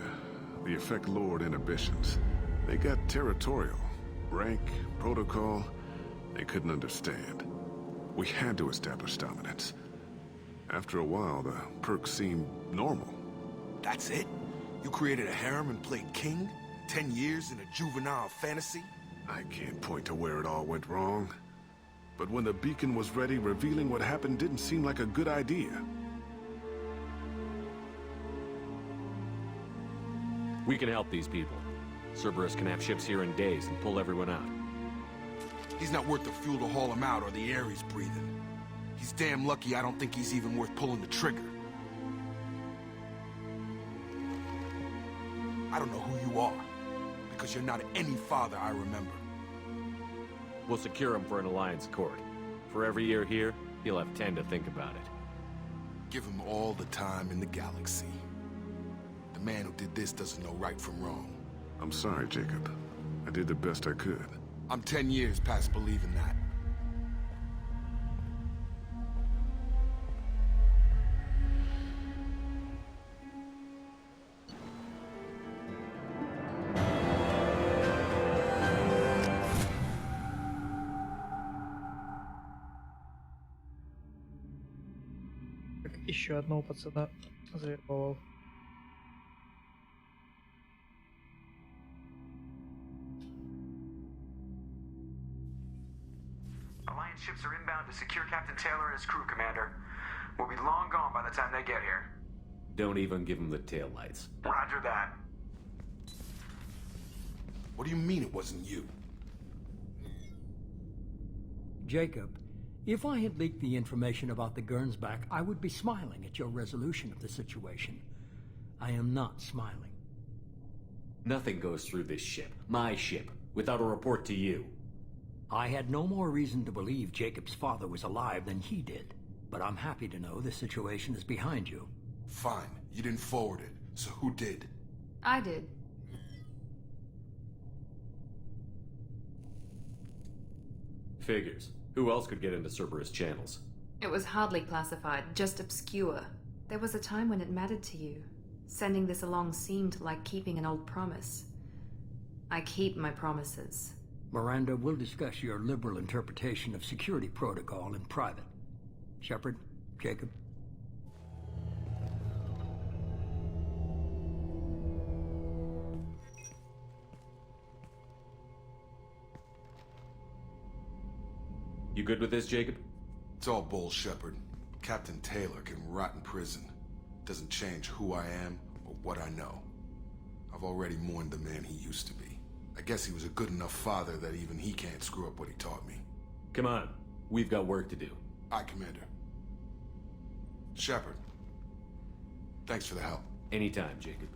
C: the effect lowered inhibitions. They got territorial. Rank, protocol, they couldn't understand. We had to establish dominance. After a while, the perks seemed normal.
L: That's it? You created a harem and played king? 10 years in a juvenile fantasy?
C: I can't point to where it all went wrong. But when the beacon was ready, revealing what happened didn't seem like a good idea.
E: We can help these people. Cerberus can have ships here in days and pull everyone out.
L: He's not worth the fuel to haul him out or the air he's breathing. He's damn lucky I don't think he's even worth pulling the trigger. I don't know who you are, because because you're not any father I remember.
E: We'll secure him for an Alliance court. For every year here, he'll have 10 to think about it.
L: Give him all the time in the galaxy. The man who did this doesn't know right from wrong.
C: I'm sorry, Jacob. I did the best I could.
L: I'm 10 years past believing that.
B: Еще одного пацана завербовал.
F: Alliance ships are inbound to secure Captain Taylor and his crew, Commander. We'll be long gone by the time they get here.
E: Don't even give him the taillights.
F: Roger that.
L: What do you mean it wasn't you?
D: Jacob, if I had leaked the information about the Gernsback, I would be smiling at your resolution of the situation. I am not smiling.
E: Nothing goes through this ship, my ship, without a report to you.
D: I had no more reason to believe Jacob's father was alive than he did. But I'm happy to know the situation is behind you.
L: Fine. You didn't forward it. So who did?
M: I did.
E: Figures. Who else could get into Cerberus channels?
M: It was hardly classified, just obscure. There was a time when it mattered to you. Sending this along seemed like keeping an old promise. I keep my promises.
D: Miranda, we'll discuss your liberal interpretation of security protocol in private. Shepard, Jacob.
E: You good with this, Jacob?
L: It's all bull, Shepard. Captain Taylor can rot in prison. Doesn't change who I am or what I know. I've already mourned the man he used to be. I guess he was a good enough father that even he can't screw up what he taught me.
E: Come on. We've got work to do.
L: Aye, Commander. Shepard. Thanks for the help.
E: Anytime, Jacob.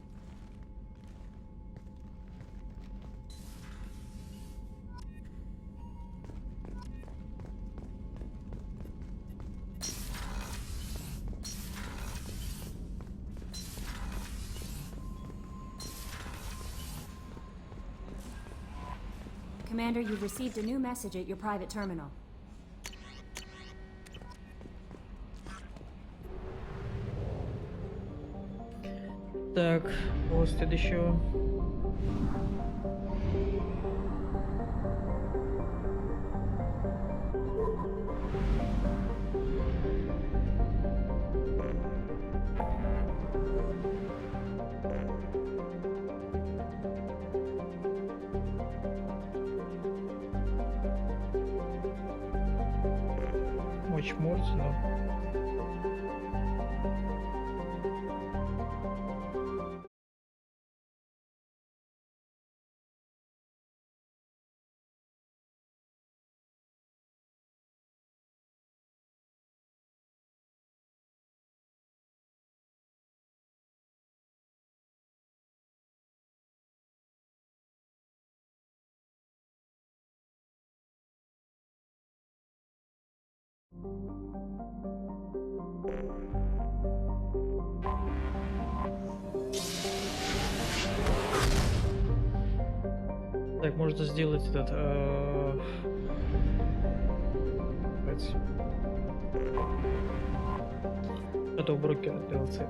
N: Commander, you've received a new message at your private terminal.
B: Так, вот следующего. Мочь Мортина. Так, можно сделать этот... Это у брокера DLC.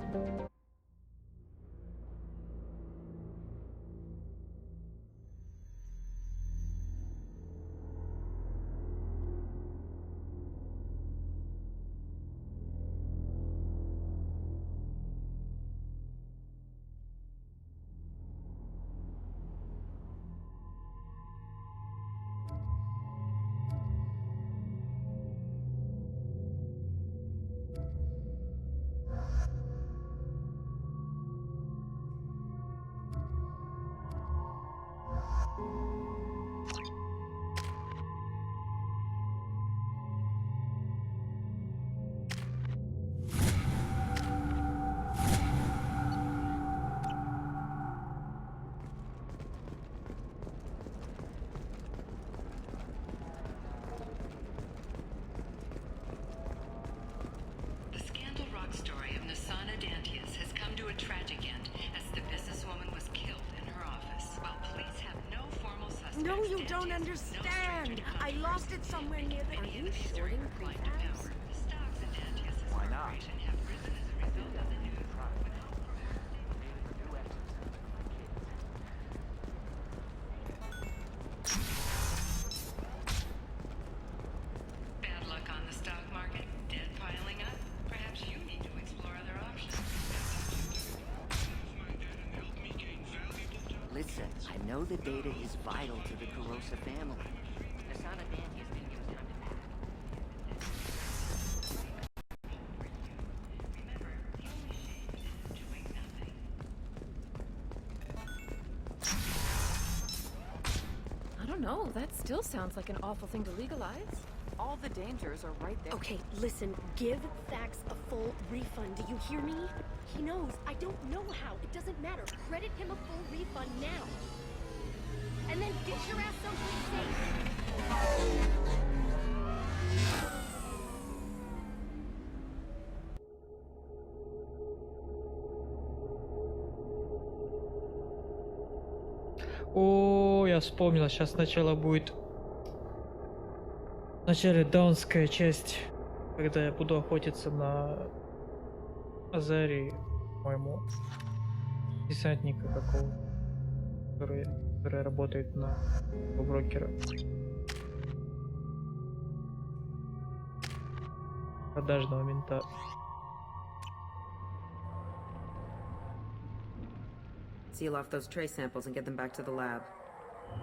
S: understand. I lost it somewhere near the...
Q: Are you shorting prefabs?
J: Why not?
G: Bad luck on the stock market. Debt piling up. Perhaps you need to explore other options.
U: Listen, I know the data is vital to the Carosa family.
V: I don't know. That still sounds like an awful thing to legalize.
W: All the dangers are right there.
Q: Okay, listen, give Thax a full refund. Do you hear me? He knows. I don't know how. It doesn't matter. Credit him a full refund now. And then get your ass someplace safe.
B: О, я вспомнил, сейчас сначала будет вначале даунская часть, когда я буду охотиться на Азарии, по-моему, десантника какого, который работает на брокера. Продажного мента.
X: Seal off those trace samples and get them back to the lab.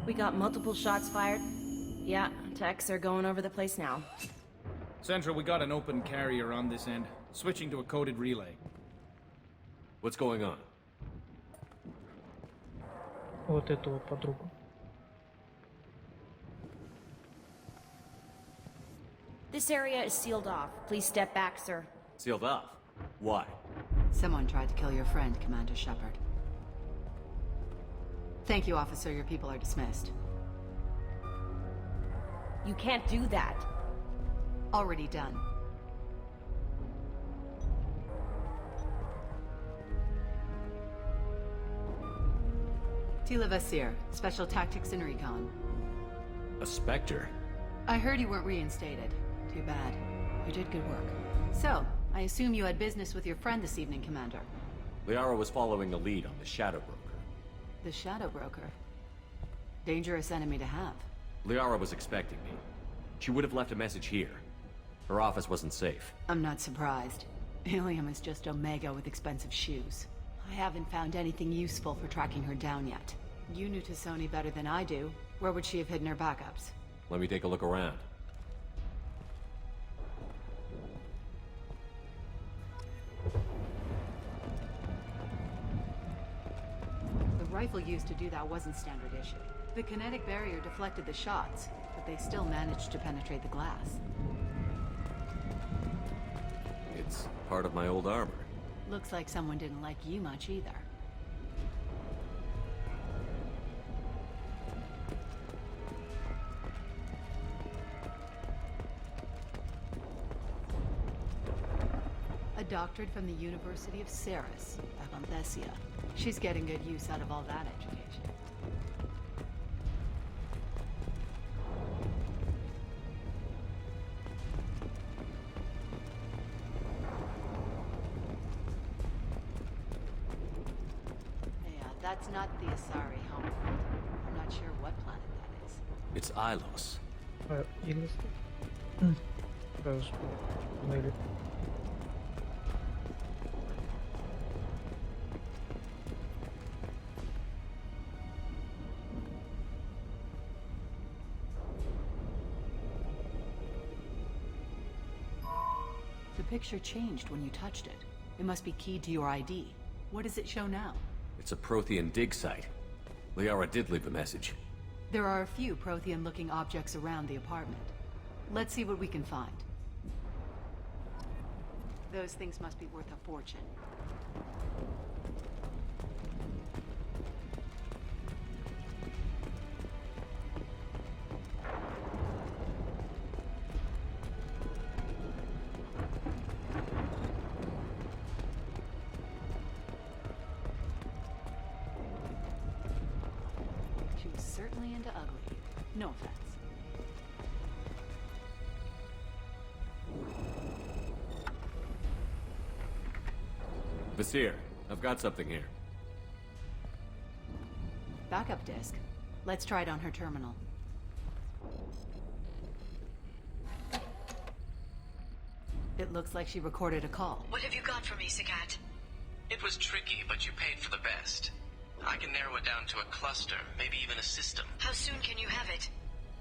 N: We got multiple shots fired. Yeah, techs are going over the place now.
Y: Central, we got an open carrier on this end. Switching to a coded relay.
E: What's going on?
B: Вот эту вот подругу.
N: This area is sealed off. Please step back, sir.
E: Sealed off? Why?
A: Someone tried to kill your friend, Commander Shepard. Thank you, officer. Your people are dismissed.
N: You can't do that.
A: Already done. Tila Vasir, Special Tactics and Recon.
E: A Spectre?
A: I heard you weren't reinstated. Too bad. You did good work. So, I assume you had business with your friend this evening, Commander.
E: Liara was following a lead on the Shadow Broker.
A: The Shadow Broker. Dangerous enemy to have.
E: Liara was expecting me. She would have left a message here. Her office wasn't safe.
A: I'm not surprised. Ilium is just Omega with expensive shoes. I haven't found anything useful for tracking her down yet. You knew Tassoni better than I do. Where would she have hidden her backups?
E: Let me take a look around.
A: The rifle used to do that wasn't standard issue. The kinetic barrier deflected the shots, but they still managed to penetrate the glass.
E: It's part of my old armor.
A: Looks like someone didn't like you much either. A doctorate from the University of Ceres, Avanthesia. She's getting good use out of all that education. That's not the Asari homeworld. I'm not sure what planet that is.
E: It's Ilos.
B: Maybe.
A: The picture changed when you touched it. It must be keyed to your ID. What does it show now?
E: It's a Prothean dig site. Liara did leave a message.
A: There are a few Prothean-looking objects around the apartment. Let's see what we can find. Those things must be worth a fortune.
T: No offense.
E: Vasir, I've got something here.
T: Backup disk. Let's try it on her terminal. It looks like she recorded a call.
G: What have you got for me, Sagat?
H: It was tricky, but you paid for the best. I can narrow it down to a cluster, maybe even a system.
G: How soon can you have it?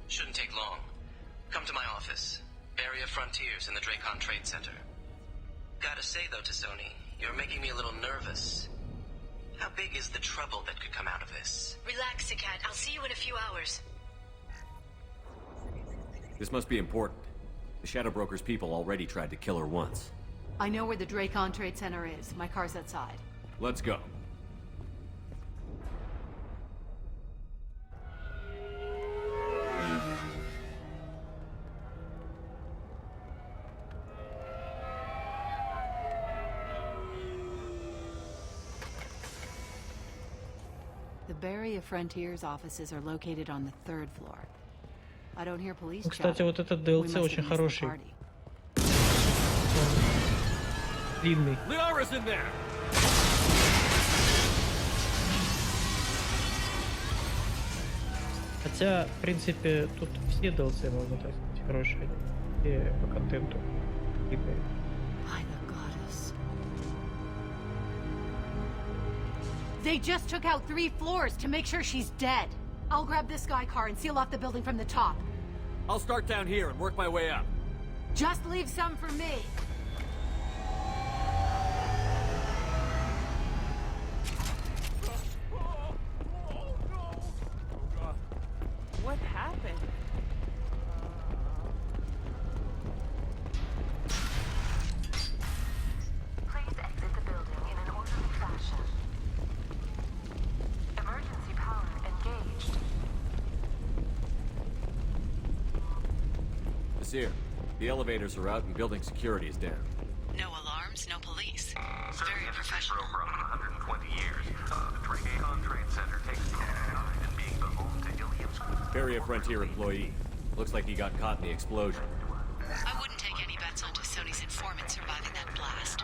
H: Shouldn't take long. Come to my office. Barrier Frontiers in the Dracon Trade Center. Gotta say though to Sony, you're making me a little nervous. How big is the trouble that could come out of this?
G: Relax, Sagat. I'll see you in a few hours.
E: This must be important. The Shadow Broker's people already tried to kill her once.
T: I know where the Dracon Trade Center is. My car's outside.
E: Let's go.
T: The Barrier Frontiers offices are located on the 3rd floor. I don't hear police.
B: Кстати, вот этот DLC очень хороший. Длинный.
E: Liara's in there.
B: Хотя, в принципе, тут все DLC, можно так сказать, хорошие. Все по контенту. Длинные.
I: They just took out 3 floors to make sure she's dead. I'll grab this guy car and seal off the building from the top.
E: I'll start down here and work my way up.
I: Just leave some for me.
S: What happened?
G: Please exit the building in an orderly fashion. Emergency power engaged.
E: Vasir, the elevators are out and building security is down.
G: No alarms, no police.
F: Very professional. For over 120 years, the Dracon Trade Center takes pride in being the home to Ilium's.
E: Barrier Frontier employee. Looks like he got caught in the explosion.
G: I wouldn't take any bets onto Sony's informant surviving that blast.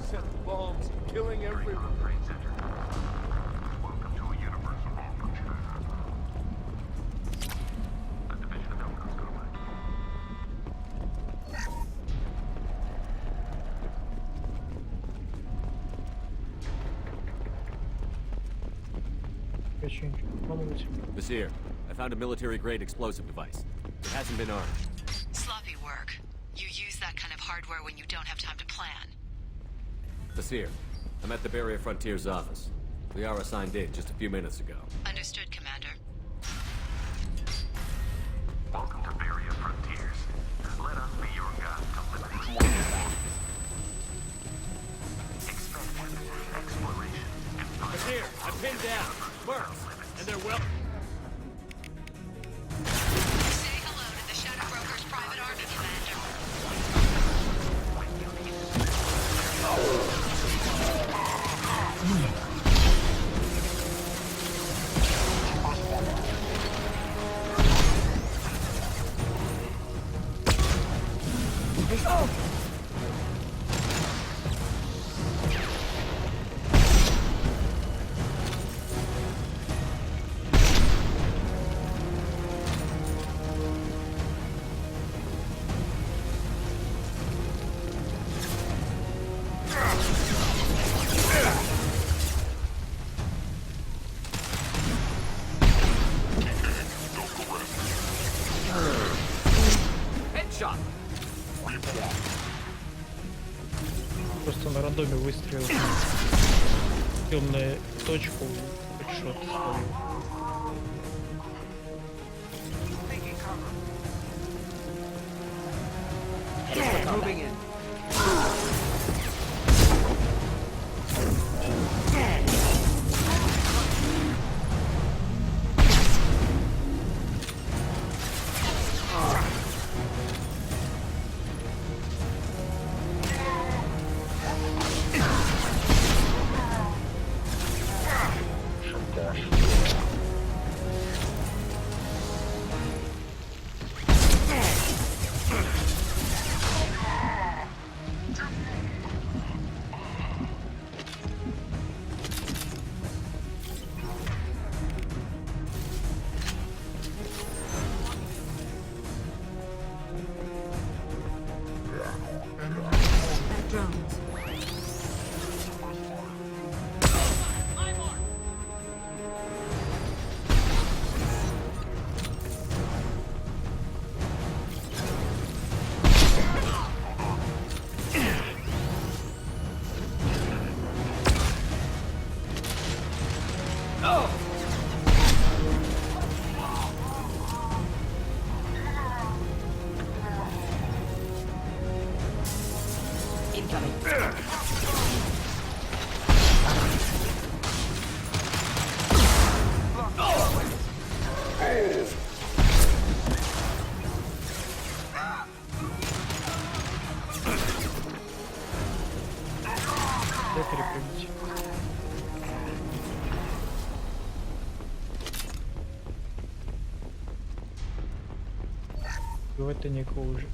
O: Set bombs, killing everyone.
F: Welcome to a universe of opportunity. The division of Elkon's gonna win.
E: Vasir, I found a military-grade explosive device. It hasn't been armed.
G: Sloppy work. You use that kind of hardware when you don't have time to plan.
E: Vasir, I'm at the Barrier Frontiers office. Liara signed in just a few minutes ago.
G: Understood, Commander.
F: Welcome to Barrier Frontiers. Let us be your guide to liberty. Expansion, exploration, and
E: Vasir, I'm pinned down. Mercs, and they're well...
G: Say hello to the Shadow Broker's private army, Commander.
E: Headshot!
B: Просто на рандоме выстрелил в темную точку, хедшот словил.
U: Moving in.
B: Дай перепрыгнуть. Убивать-то некого уже.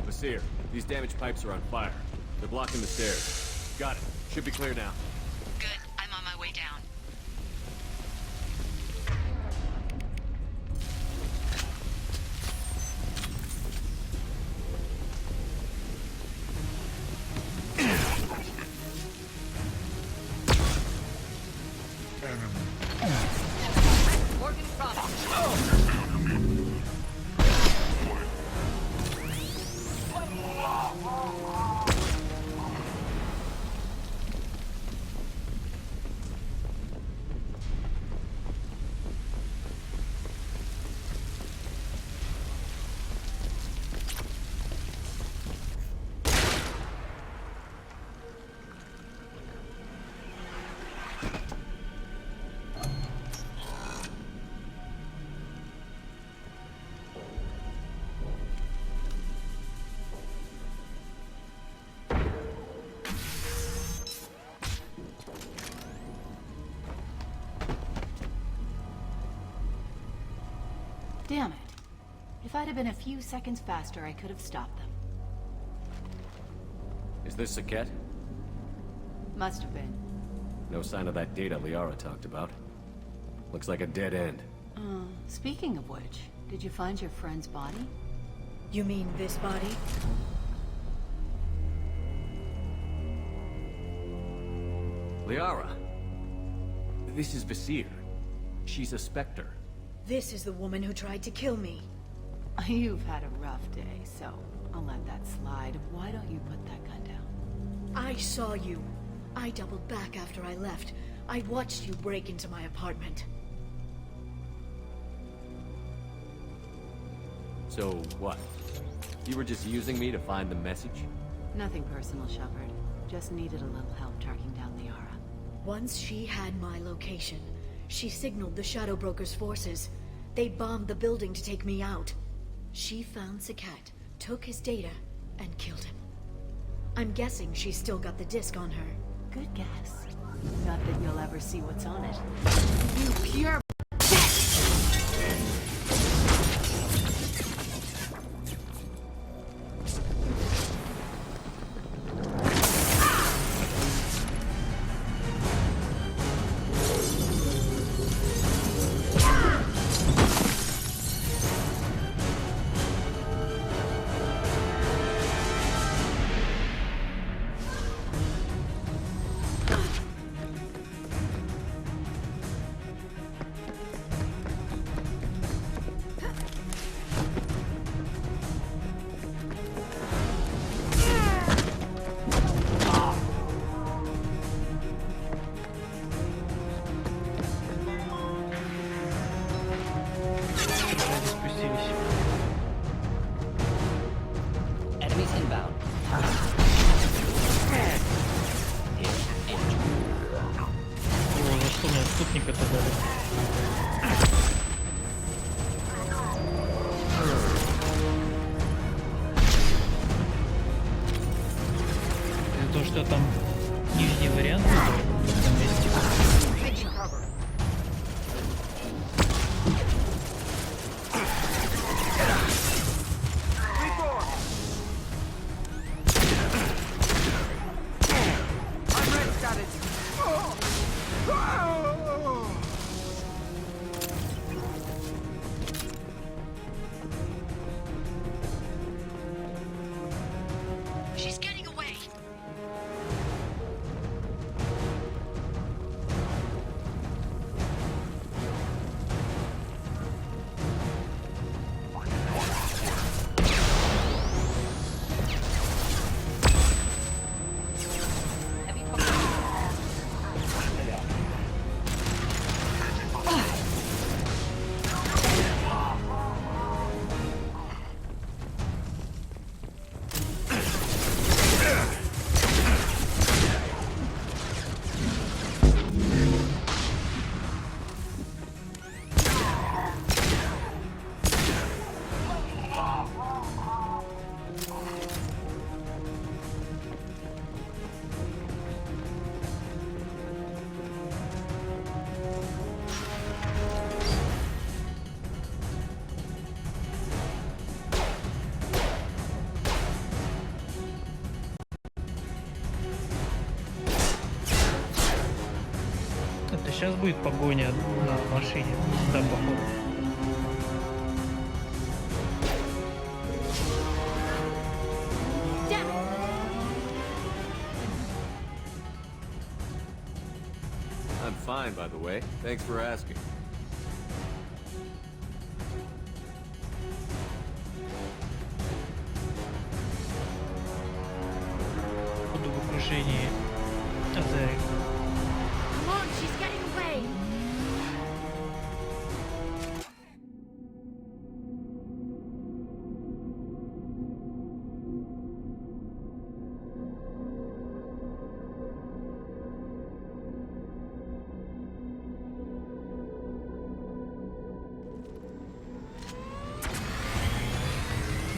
E: Seer, these damaged pipes are on fire. They're blocking the stairs. Got it. Should be clear now.
G: Good. I'm on my way down.
T: Damn it. If I'd have been a few seconds faster, I could have stopped them.
E: Is this Saket?
T: Must have been.
E: No sign of that data Liara talked about. Looks like a dead end.
T: Speaking of which, did you find your friend's body?
C: You mean this body?
E: Liara! This is Visir. She's a Spectre.
C: This is the woman who tried to kill me.
T: You've had a rough day, so I'll let that slide. Why don't you put that gun down?
C: I saw you. I doubled back after I left. I watched you break into my apartment.
E: So, what? You were just using me to find the message?
T: Nothing personal, Shepard. Just needed a little help tracking down Liara.
C: Once she had my location, she signaled the Shadow Broker's forces. They bombed the building to take me out. She found Saket, took his data, and killed him. I'm guessing she's still got the disc on her.
T: Good guess. Not that you'll ever see what's on it. You pure...
B: То, что там нижний вариант в этом месте. сейчас будет погоня на машине. Да, походу.
E: I'm fine, by the way. Thanks for asking.
B: Буду в окружении Азари.
C: Come on, she's getting away.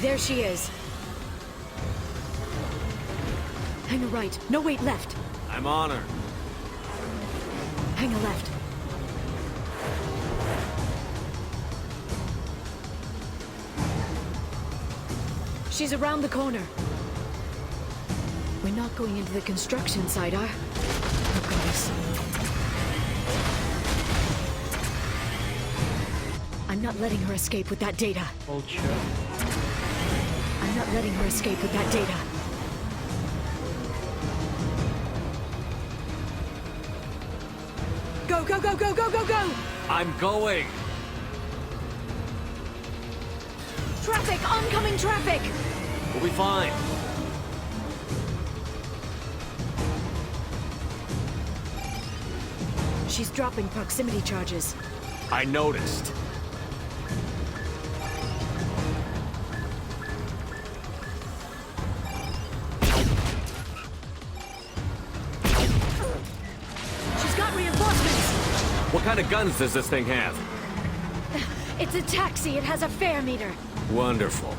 C: There she is. Hang a right. No, wait, left.
E: I'm on her.
C: Hang a left. She's around the corner. We're not going into the construction site, are? Oh, goddess. I'm not letting her escape with that data.
B: Vulture.
C: I'm not letting her escape with that data. Go, go, go, go, go, go, go!
E: I'm going!
C: Traffic! Oncoming traffic!
E: We'll be fine.
C: She's dropping proximity charges.
E: I noticed.
C: She's got reinforcements!
E: What kind of guns does this thing have?
C: It's a taxi. It has a fare meter.
E: Wonderful.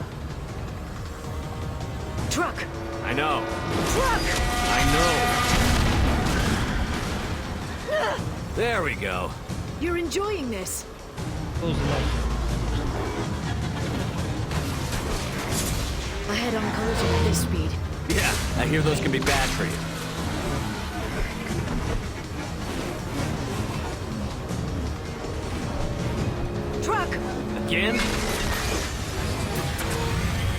C: Truck!
E: I know.
C: Truck!
E: I know. There we go.
C: You're enjoying this.
B: Close enough.
C: A head-on collision at this speed.
E: Yeah, I hear those can be bad for you.
C: Truck!
E: Again?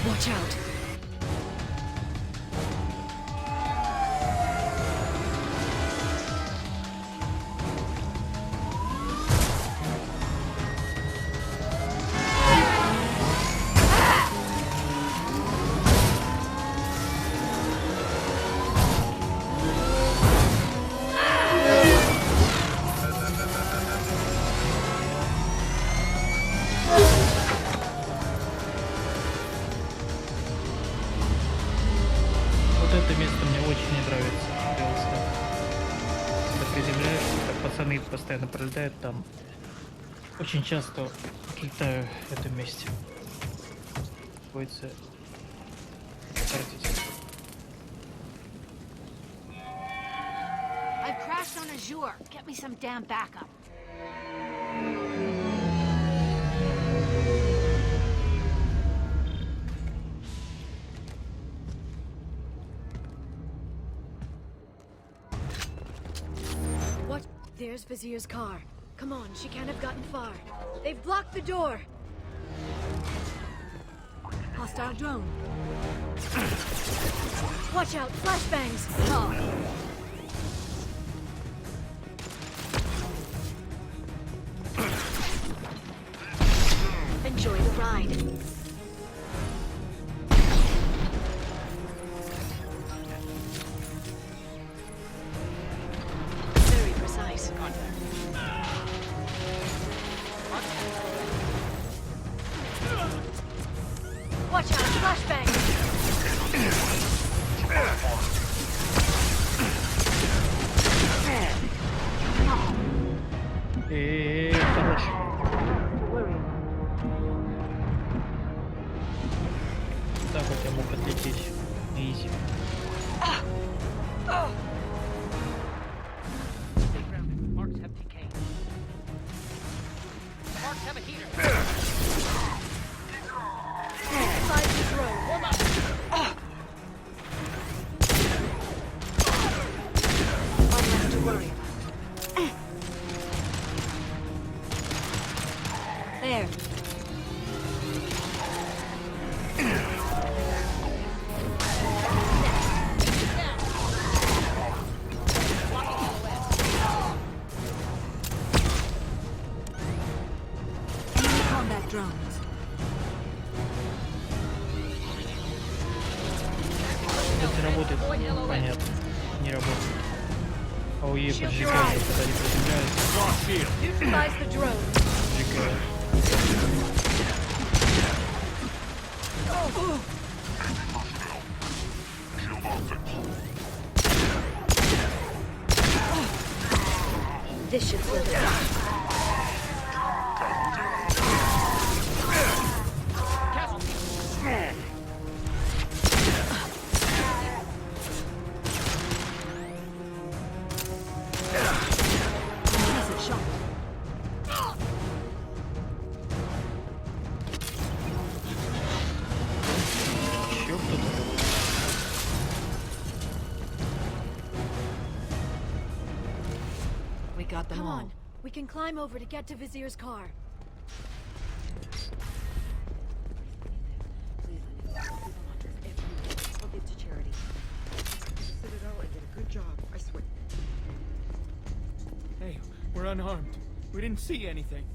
C: Watch out.
B: Это место мне очень не нравится. Когда приземляешься, как пацаны постоянно пролетают там. Очень часто какие-то в этом месте. Приходится тратить.
I: I've crashed on Azure. Get me some damn backup.
C: What? There's Vizier's car. Come on, she can't have gotten far. They've blocked the door. Hostile drone. Watch out, flashbangs. Oh. Enjoy the ride. Very precise. Watch out, flashbang!
B: Хорош. Так вот я мог отлететь. Изи.
D: Marks have decayed. Marks have a heater.
C: Slide to throw.
D: Warm up.
C: Nothing to worry about. There. Combat drones.
B: Это работает, понятно. Не работает. А у ей поджигание, когда не приземляются. Поджигают.
C: This should slow them down.
T: We got them
C: Come
T: all.
C: on. We can climb over to get to Vizier's car.
U: I'll give to charity. Citadel, I did a good job, I swear.
Y: Hey, we're unarmed. We didn't see anything.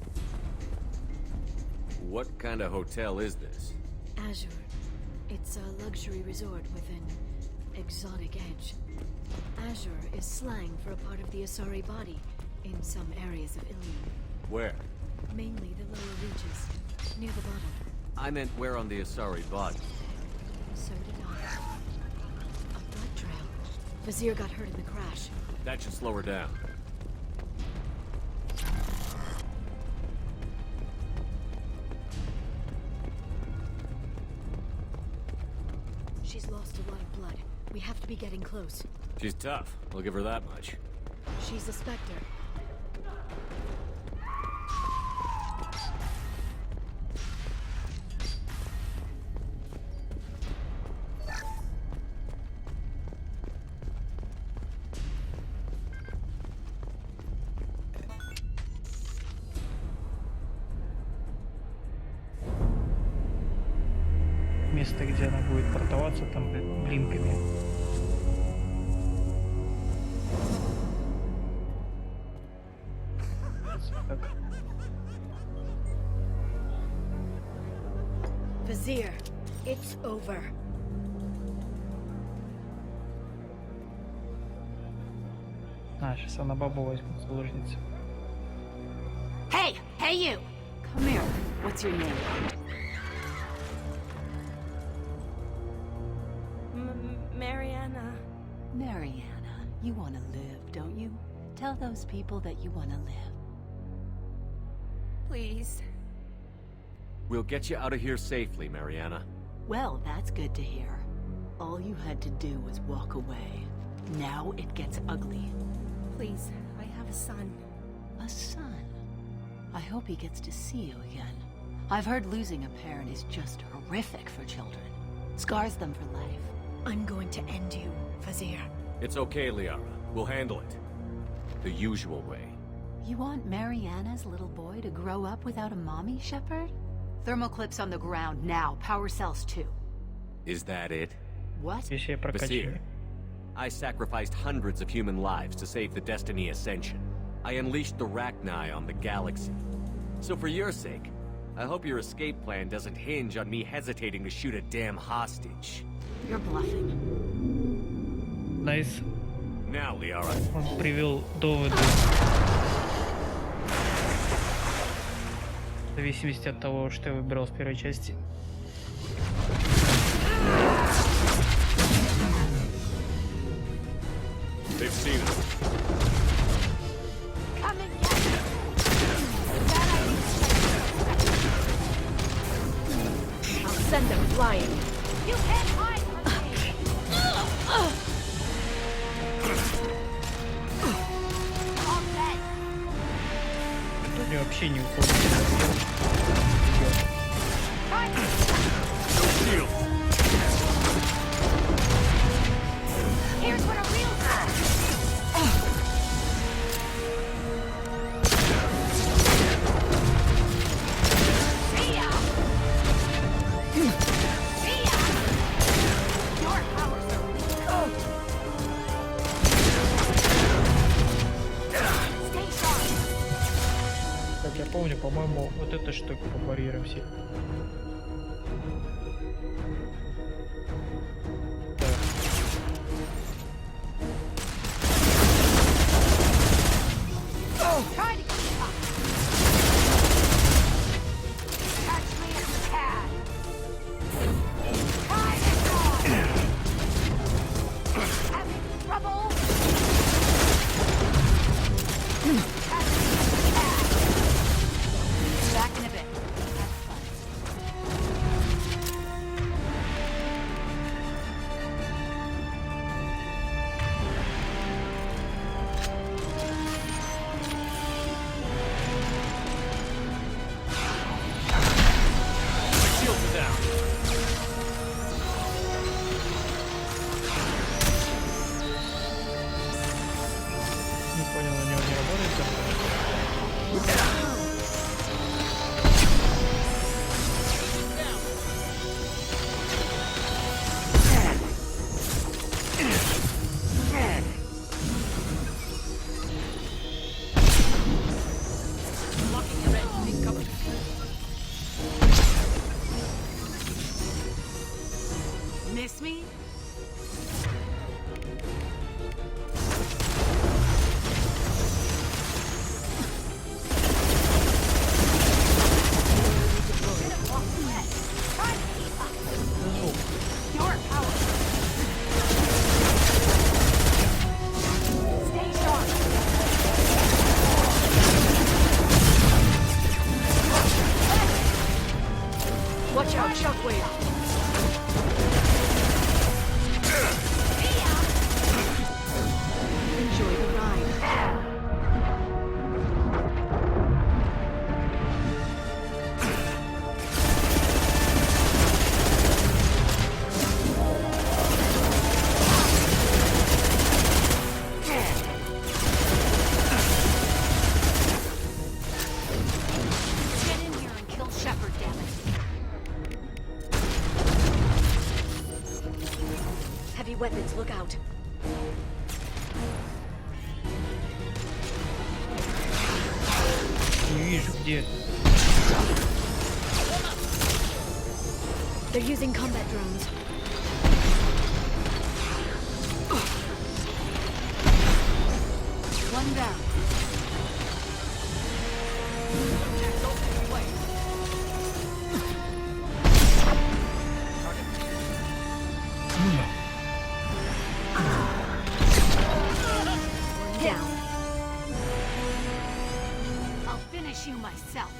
E: What kind of hotel is this?
C: Azure. It's a luxury resort with an exotic edge. Azure is slang for a part of the Asari body in some areas of Ilium.
E: Where?
C: Mainly the lower reaches, near the bottom.
E: I meant where on the Asari body?
C: So did I. A blood trail. Vizier got hurt in the crash.
E: That should slow her down.
C: She's lost a lot of blood. We have to be getting close.
E: She's tough. I'll give her that much.
C: She's a Spectre.
B: Место, где она будет портоваться, там блинками. Так.
C: Vizier, it's over.
B: А, сейчас она бабу возьмет, заложница.
I: Hey! Hey, you!
T: Come here. What's your name?
Q: Mariana.
T: Mariana. You want to live, don't you? Tell those people that you want to live.
Q: Please.
E: We'll get you out of here safely, Mariana.
T: Well, that's good to hear. All you had to do was walk away. Now it gets ugly.
Q: Please, I have a son.
T: A son? I hope he gets to see you again. I've heard losing a parent is just horrific for children. Scars them for life.
C: I'm going to end you, Vizier.
E: It's okay, Liara. We'll handle it. The usual way.
T: You want Mariana's little boy to grow up without a mommy, Shepard? Thermoclips on the ground now. Power cells too.
E: Is that it?
T: What?
E: Basir, I sacrificed hundreds of human lives to save the Destiny Ascension. I unleashed the Rachni on the galaxy. So for your sake, I hope your escape plan doesn't hinge on me hesitating to shoot a damn hostage.
T: You're bluffing.
B: Nice.
E: Now, Liara.
B: Он привел доводы. В зависимости от того, что я выбирал в первой части.
E: They've seen us.
I: Come and get me!
V: I'll send them flying.
I: You can't hide from me! All dead!
B: В итоге вообще не уходит.
I: Here's what a real
B: Как я помню, по-моему, вот эта штука по барьерам сильно.
I: Try to keep up. Catch me if you can. Try it on. Having trouble? Catch me if you can. Back in a bit. Have fun.
Y: Shields are down.
B: Не понял, у него не работает там?
S: Blocking your end. Take cover.
I: Miss me? Should've walked ahead. Try to keep up. You're powerful. Stay sharp.
C: Watch out, shockwave. Enjoy the ride.
I: Get in here and kill Shepard, damn it.
C: Heavy weapons, look out.
B: Не вижу, где.
C: They're using combat drones.
I: One down.
C: One down.
I: I'll finish you myself.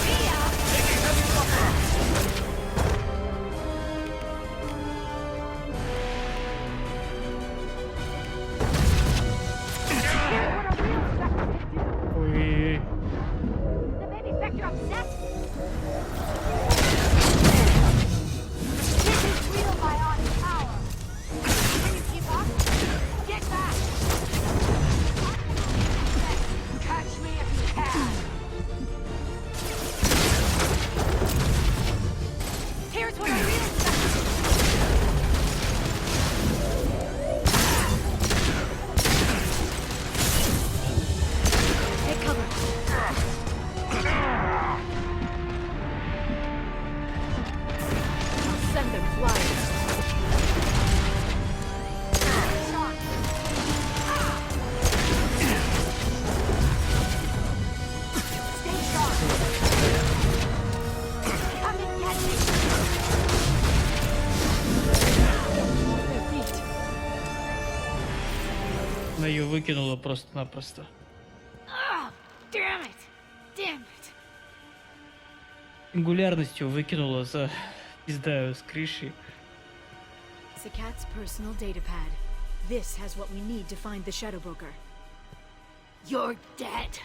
I: See ya!
B: Ой,
I: The baby Spectre upset? This is real bionic power. Can you keep up? Get back! Catch me if you can. Here's what I real
C: Take cover. I'll send them flying.
I: Stay sharp. Come and get me.
C: Their feet.
B: она ее выкинула просто-напросто.
I: Ah, damn it! Damn it!
B: Сингулярностью выкинула за, не знаю, с крыши.
C: Sakat's personal data pad. This has what we need to find the Shadow Broker.
I: You're dead.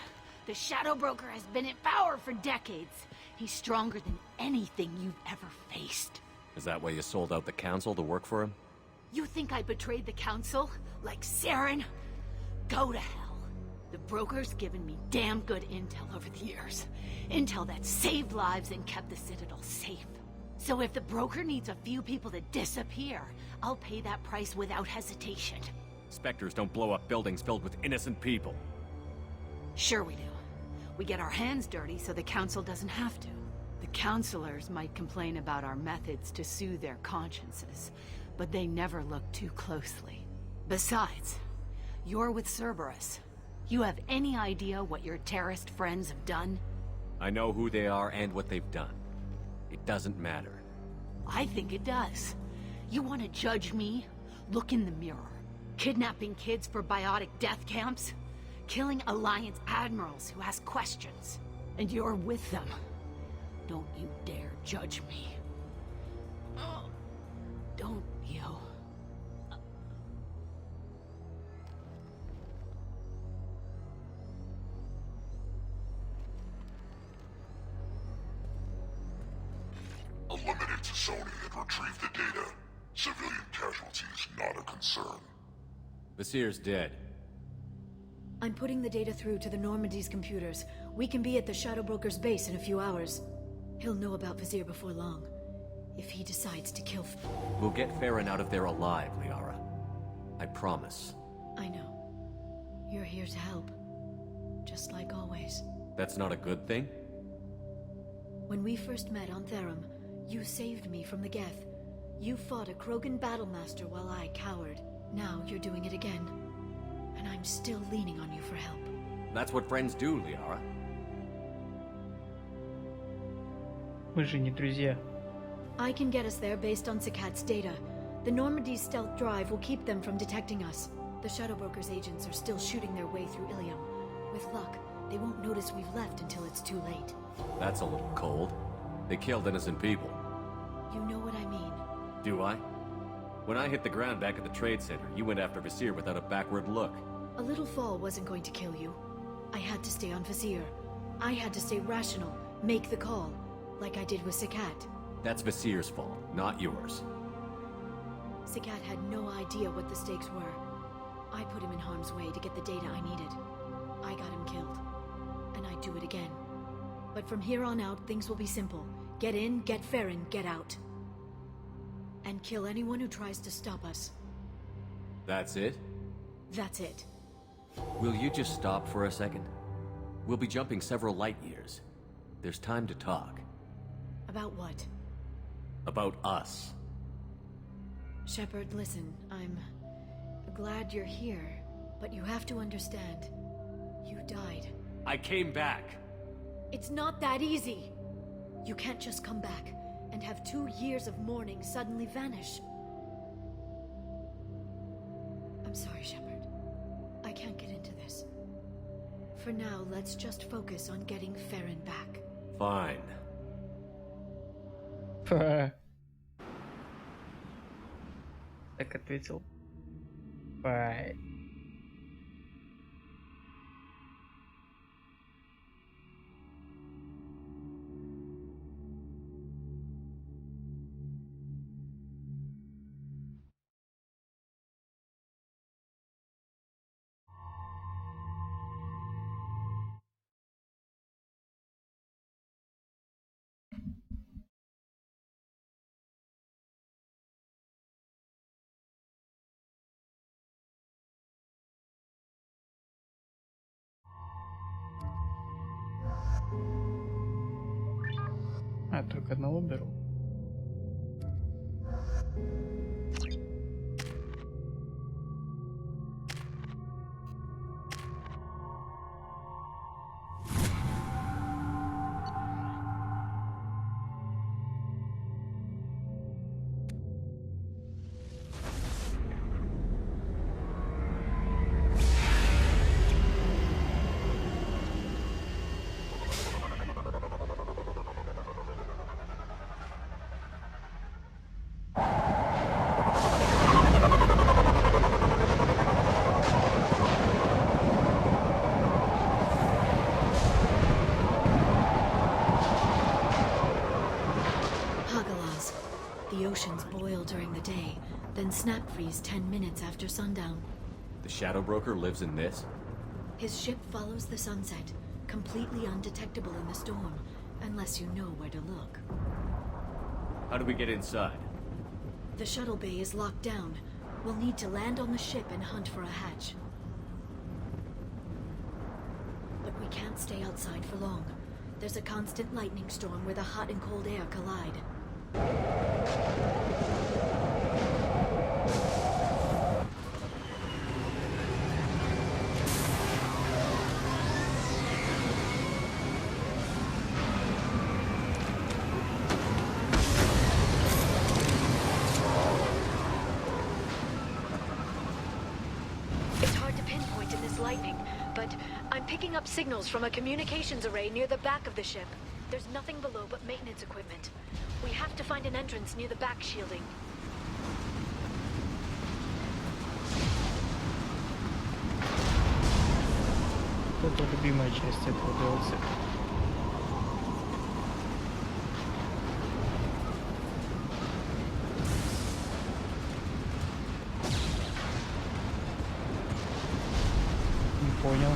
I: The Shadow Broker has been in power for decades. He's stronger than anything you've ever faced.
E: Is that why you sold out the council to work for him?
I: You think I betrayed the Council? Like Saren? Go to hell. The Broker's given me damn good intel over the years. Intel that saved lives and kept the Citadel safe. So if the broker needs a few people to disappear, I'll pay that price without hesitation.
E: Spectres don't blow up buildings filled with innocent people.
I: Sure we do. We get our hands dirty so the council doesn't have to. The counselors might complain about our methods to soothe their consciences, but they never look too closely. Besides, you're with Cerberus. You have any idea what your terrorist friends have done?
E: I know who they are and what they've done. It doesn't matter.
I: I think it does. You want to judge me? Look in the mirror. Kidnapping kids for biotic death camps? Killing Alliance admirals who ask questions. And you're with them. Don't you dare judge me. Oh, don't you?
K: Eliminate Sony and retrieve the data. Civilian casualties not a concern.
E: Vasir's dead.
C: I'm putting the data through to the Normandy's computers. We can be at the Shadow Broker's base in a few hours. He'll know about Vasir before long. If he decides to kill...
E: We'll get Farron out of there alive, Liara. I promise.
C: I know. You're here to help. Just like always.
E: That's not a good thing?
C: When we first met on Therum, you saved me from the Geth. You fought a Krogan battlemaster while I cowered. Now you're doing it again. And I'm still leaning on you for help.
E: That's what friends do, Liara.
B: Мы же не друзья.
C: I can get us there based on Sakat's data. The Normandy's stealth drive will keep them from detecting us. The Shadow Broker's agents are still shooting their way through Ilium. With luck, they won't notice we've left until it's too late.
E: That's a little cold. They killed innocent people.
C: You know what I mean.
E: Do I? When I hit the ground back at the trade center, you went after Vasir without a backward look.
C: A little fall wasn't going to kill you. I had to stay on Vasir. I had to stay rational, make the call, like I did with Sakat.
E: That's Vasir's fault, not yours.
C: Sakat had no idea what the stakes were. I put him in harm's way to get the data I needed. I got him killed. And I'd do it again. But from here on out, things will be simple. Get in, get Farron, get out. And kill anyone who tries to stop us.
E: That's it?
C: That's it.
E: Will you just stop for a second? We'll be jumping several light years. There's time to talk.
C: About what?
E: About us.
C: Shepard, listen, I'm glad you're here, but you have to understand. You died.
E: I came back.
C: It's not that easy. You can't just come back and have 2 years of mourning suddenly vanish. I'm sorry, Shepard. I can't get into this. For now, let's just focus on getting Farron back.
E: Fine.
B: Так ответил. Fine. А, только одного беру.
C: The oceans boil during the day, then snap freeze 10 minutes after sundown.
E: The Shadow Broker lives in this?
C: His ship follows the sunset, completely undetectable in the storm, unless you know where to look.
E: How do we get inside?
C: The shuttle bay is locked down. We'll need to land on the ship and hunt for a hatch. But we can't stay outside for long. There's a constant lightning storm where the hot and cold air collide. It's hard to pinpoint in this lightning, but I'm picking up signals from a communications array near the back of the ship. There's nothing below but maintenance equipment. We have to find an entrance near the back shielding.
B: Это любимая часть этого DLC. Не понял.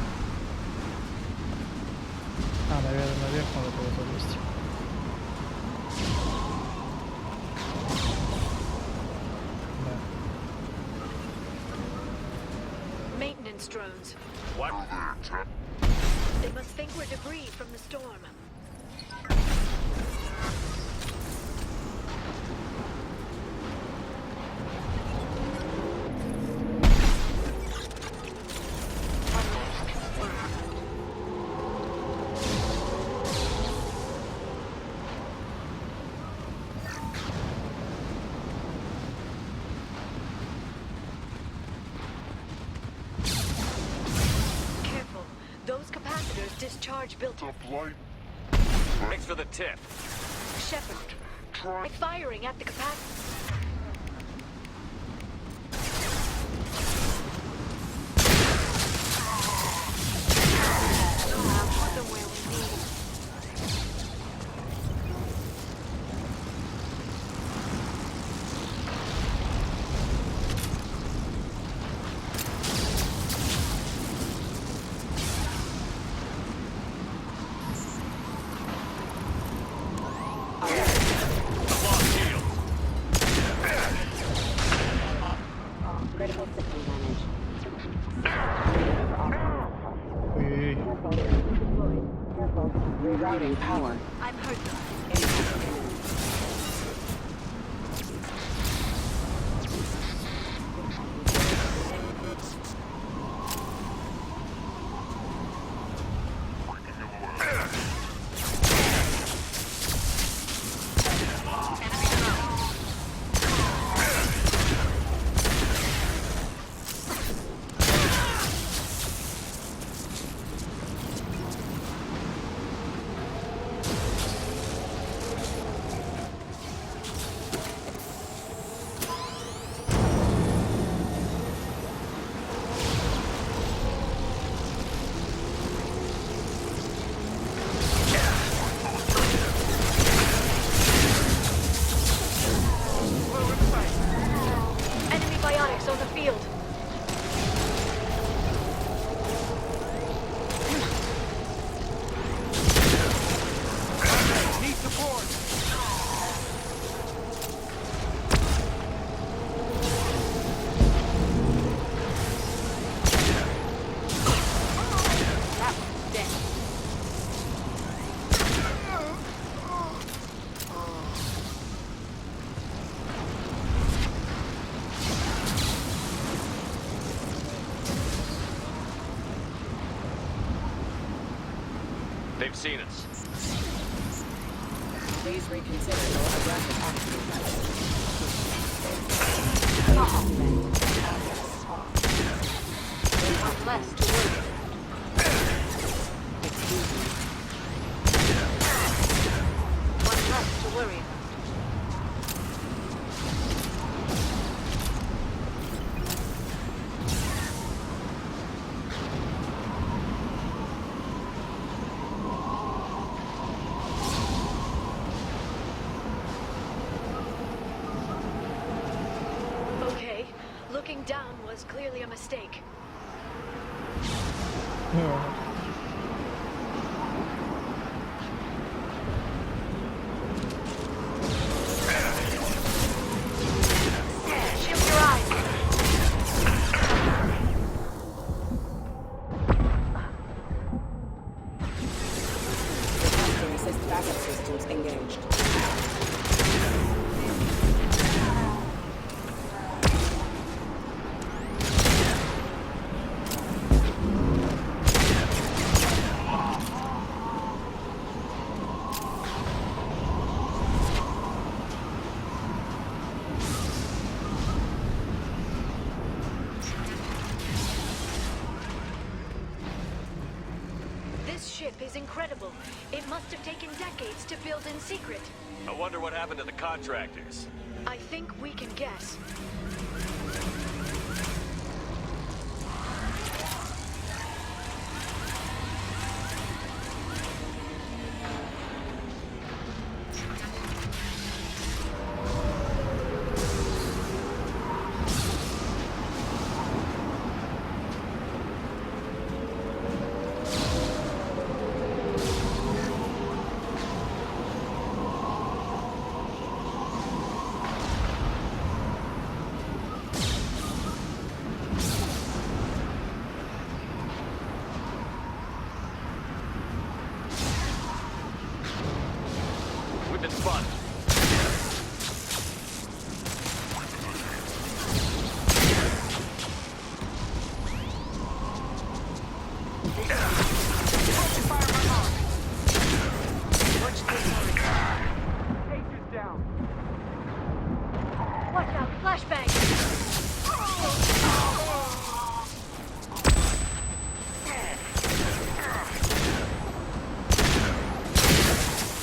B: Наверное, наверх надо было залезть.
C: Maintenance drones.
F: What?
C: They must think we're debris from the storm. Those capacitors discharge built-up
F: light. Thanks for the tip.
C: Shepard, try firing at the capacitor. Put them where we need.
G: Rerouting power.
C: I'm hurt. On the field.
O: Need support.
C: That one's dead.
F: They've seen us.
G: Please reconsider your aggressive actions. We have less to worry. Excuse me. One less to worry about.
C: Looking down was clearly a mistake. is incredible. It must have taken decades to build in secret.
F: I wonder what happened to the contractors.
C: I think we can guess.
F: We've been spotted.
C: Watch out, flashbang!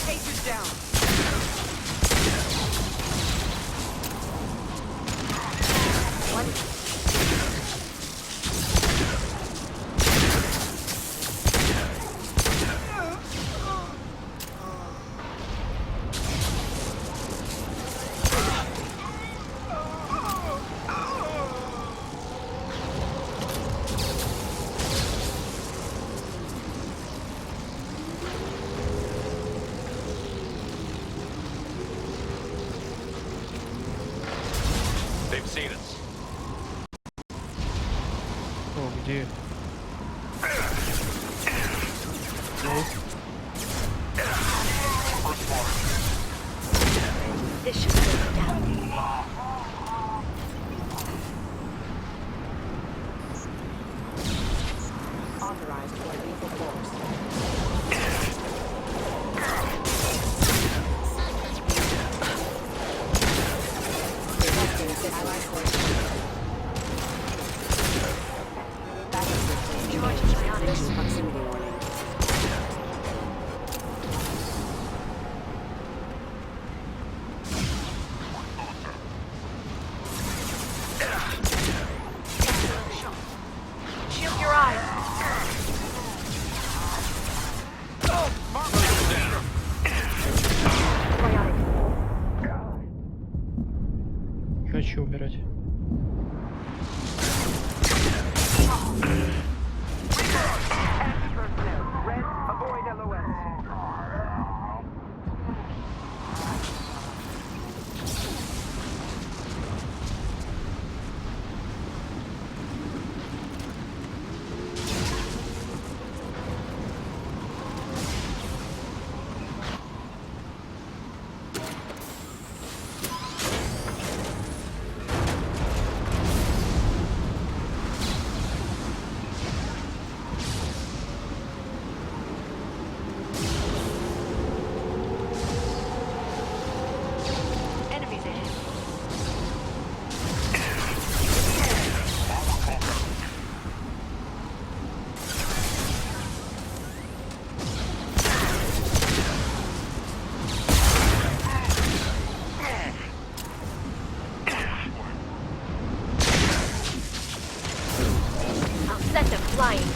S: Taser's down.
F: They've seen us.
B: О, где?
C: This should slow them down.
S: Authorized for lethal force. Proximity warning.
C: Shield your eyes.
B: Не хочу умирать.
C: Enemies ahead. I'll set them flying.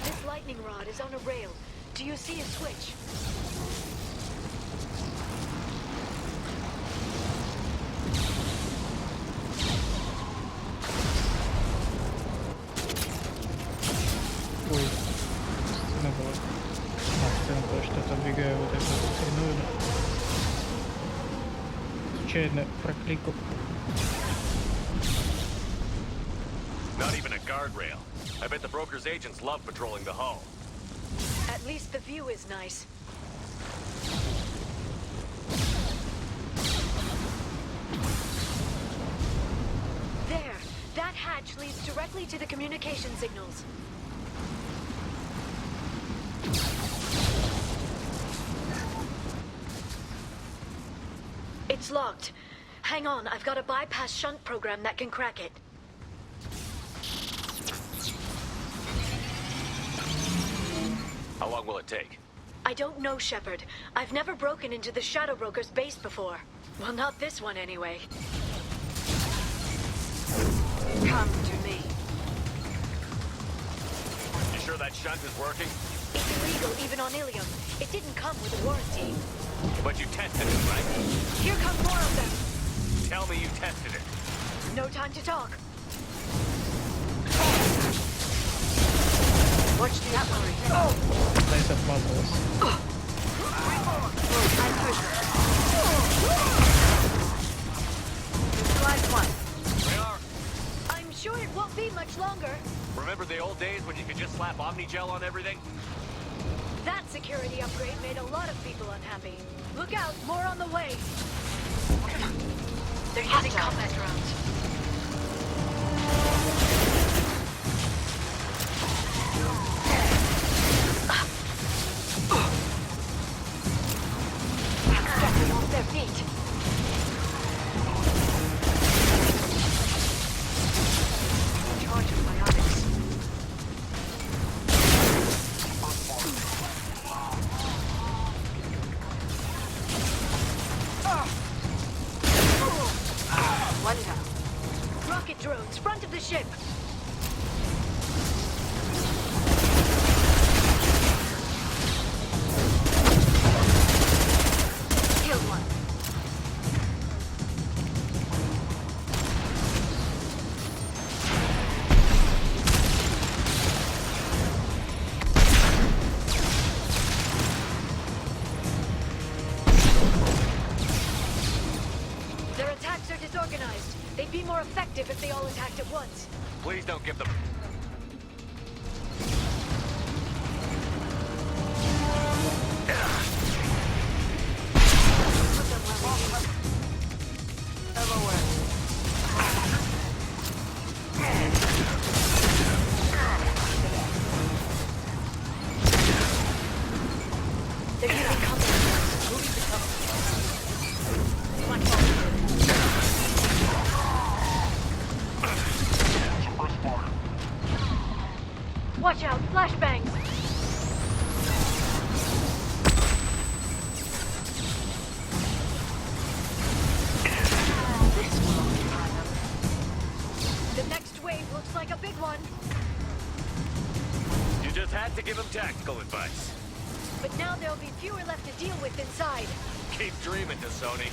C: This lightning rod is on a rail. Do you see a switch?
B: Ой, сцена была. Сцена была, что отодвигаю вот эту хреновину. Случайно прокликал.
F: Not even a guardrail. I bet the broker's agents love patrolling the hull.
C: At least the view is nice. There! That hatch leads directly to the communication signals. It's locked. Hang on, I've got a bypass shunt program that can crack it.
F: How long will it take?
C: I don't know, Shepard. I've never broken into the Shadow Broker's base before. Well, not this one anyway. Come to me.
F: You sure that shunt is working?
C: It's illegal even on Ilium. It didn't come with a warranty.
F: But you tested it, right?
C: Here come more of them.
F: Tell me you tested it.
C: No time to talk. Watch the artillery.
B: Nice отмазалась.
C: I'm sure it won't be much longer.
F: Remember the old days when you could just slap Omnigel on everything?
C: That security upgrade made a lot of people unhappy. Look out, more on the way. They're using combat drones. Off their feet. Charge of biotics. One down. Rocket drones, front of the ship. Killed one. Their attacks are disorganized. They'd be more effective if they all attacked at once.
F: Please don't give them...
C: Put them where we need. They're using combat drones. Moving to cover. Much Watch out, flashbangs! The next wave looks like a big one.
F: You just had to give him tactical advice.
C: But now there'll be fewer left to deal with inside.
F: Keep dreaming, Sony.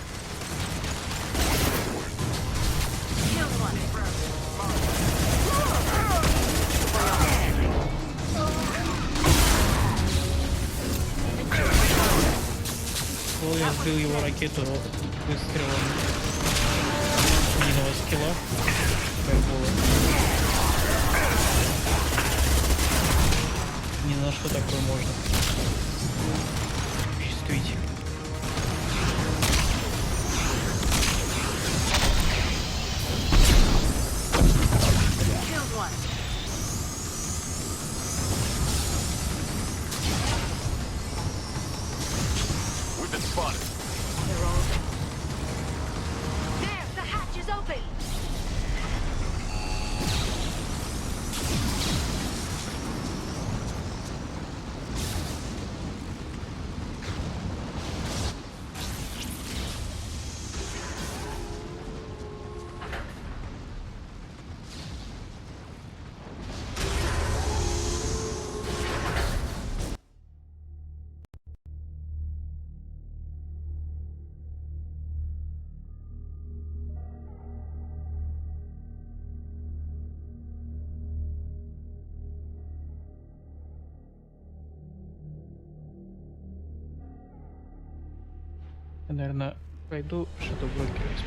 C: Killed one.
B: Я сбил его ракету выстрелом единого скилла. Как было. Ни на что такое можно осуществить.
C: Killed one.
F: We've been spotted.
C: They're all dead. There, the hatch is open.
B: Я, наверное, пойду шадоблокировать.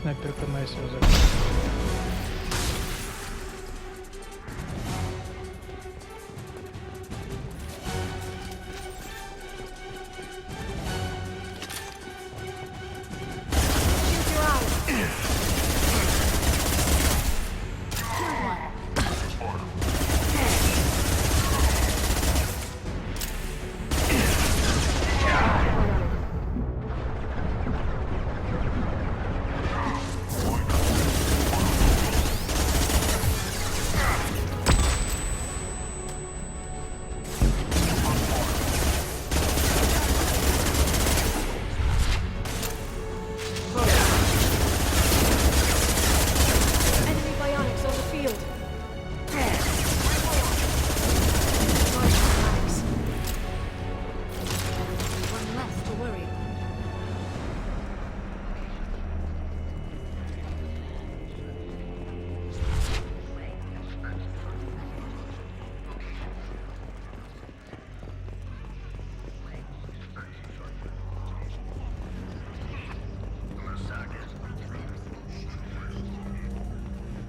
B: снайперка на связок.
C: Enemy bionics on the field. One less to worry about.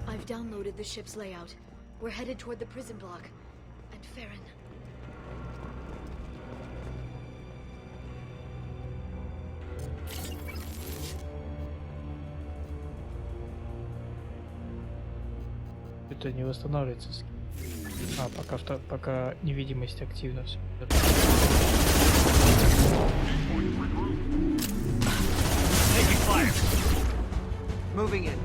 C: I've downloaded the ship's layout. We're headed toward the prison block. And Farron.
B: Это не восстанавливается. А, пока невидимость активна. Все.
D: Moving in.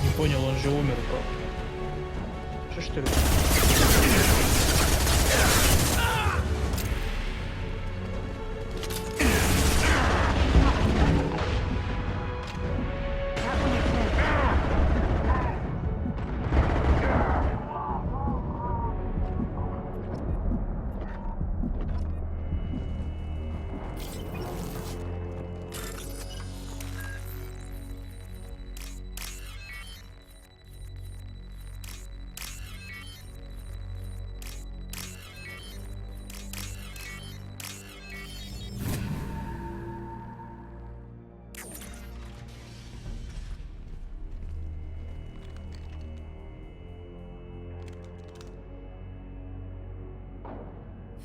B: Не понял, он же умер. Что ли?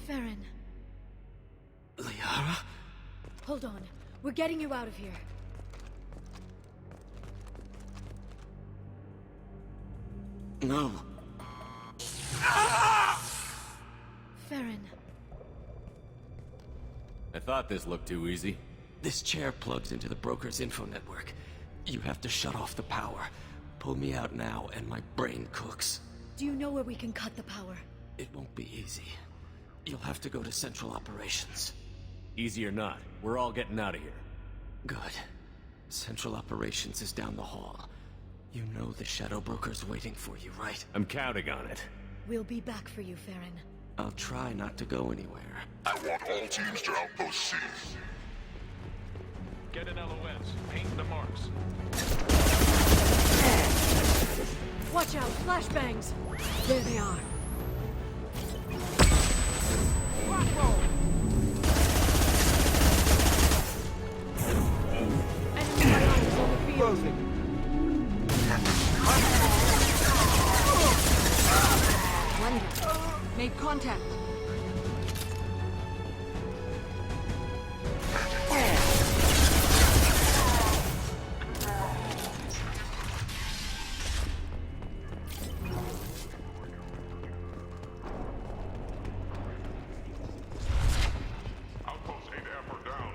C: Farron.
H: Liara?
C: Hold on. We're getting you out of here.
H: No.
C: Farron.
E: I thought this looked too easy.
H: This chair plugs into the broker's info network. You have to shut off the power. Pull me out now and my brain cooks.
C: Do you know where we can cut the power?
H: It won't be easy. You'll have to go to Central Operations.
E: Easy or not, we're all getting out of here.
H: Good. Central Operations is down the hall. You know the Shadow Broker's waiting for you, right?
E: I'm counting on it.
C: We'll be back for you, Farron.
H: I'll try not to go anywhere.
K: I want all teams to outpost C.
O: Get an LOS. Paint the marks.
C: Watch out, flashbangs! There they are. Enemy bionics on the field.
O: Closing.
I: Wonder. Made contact.
K: Outpost 8F are down.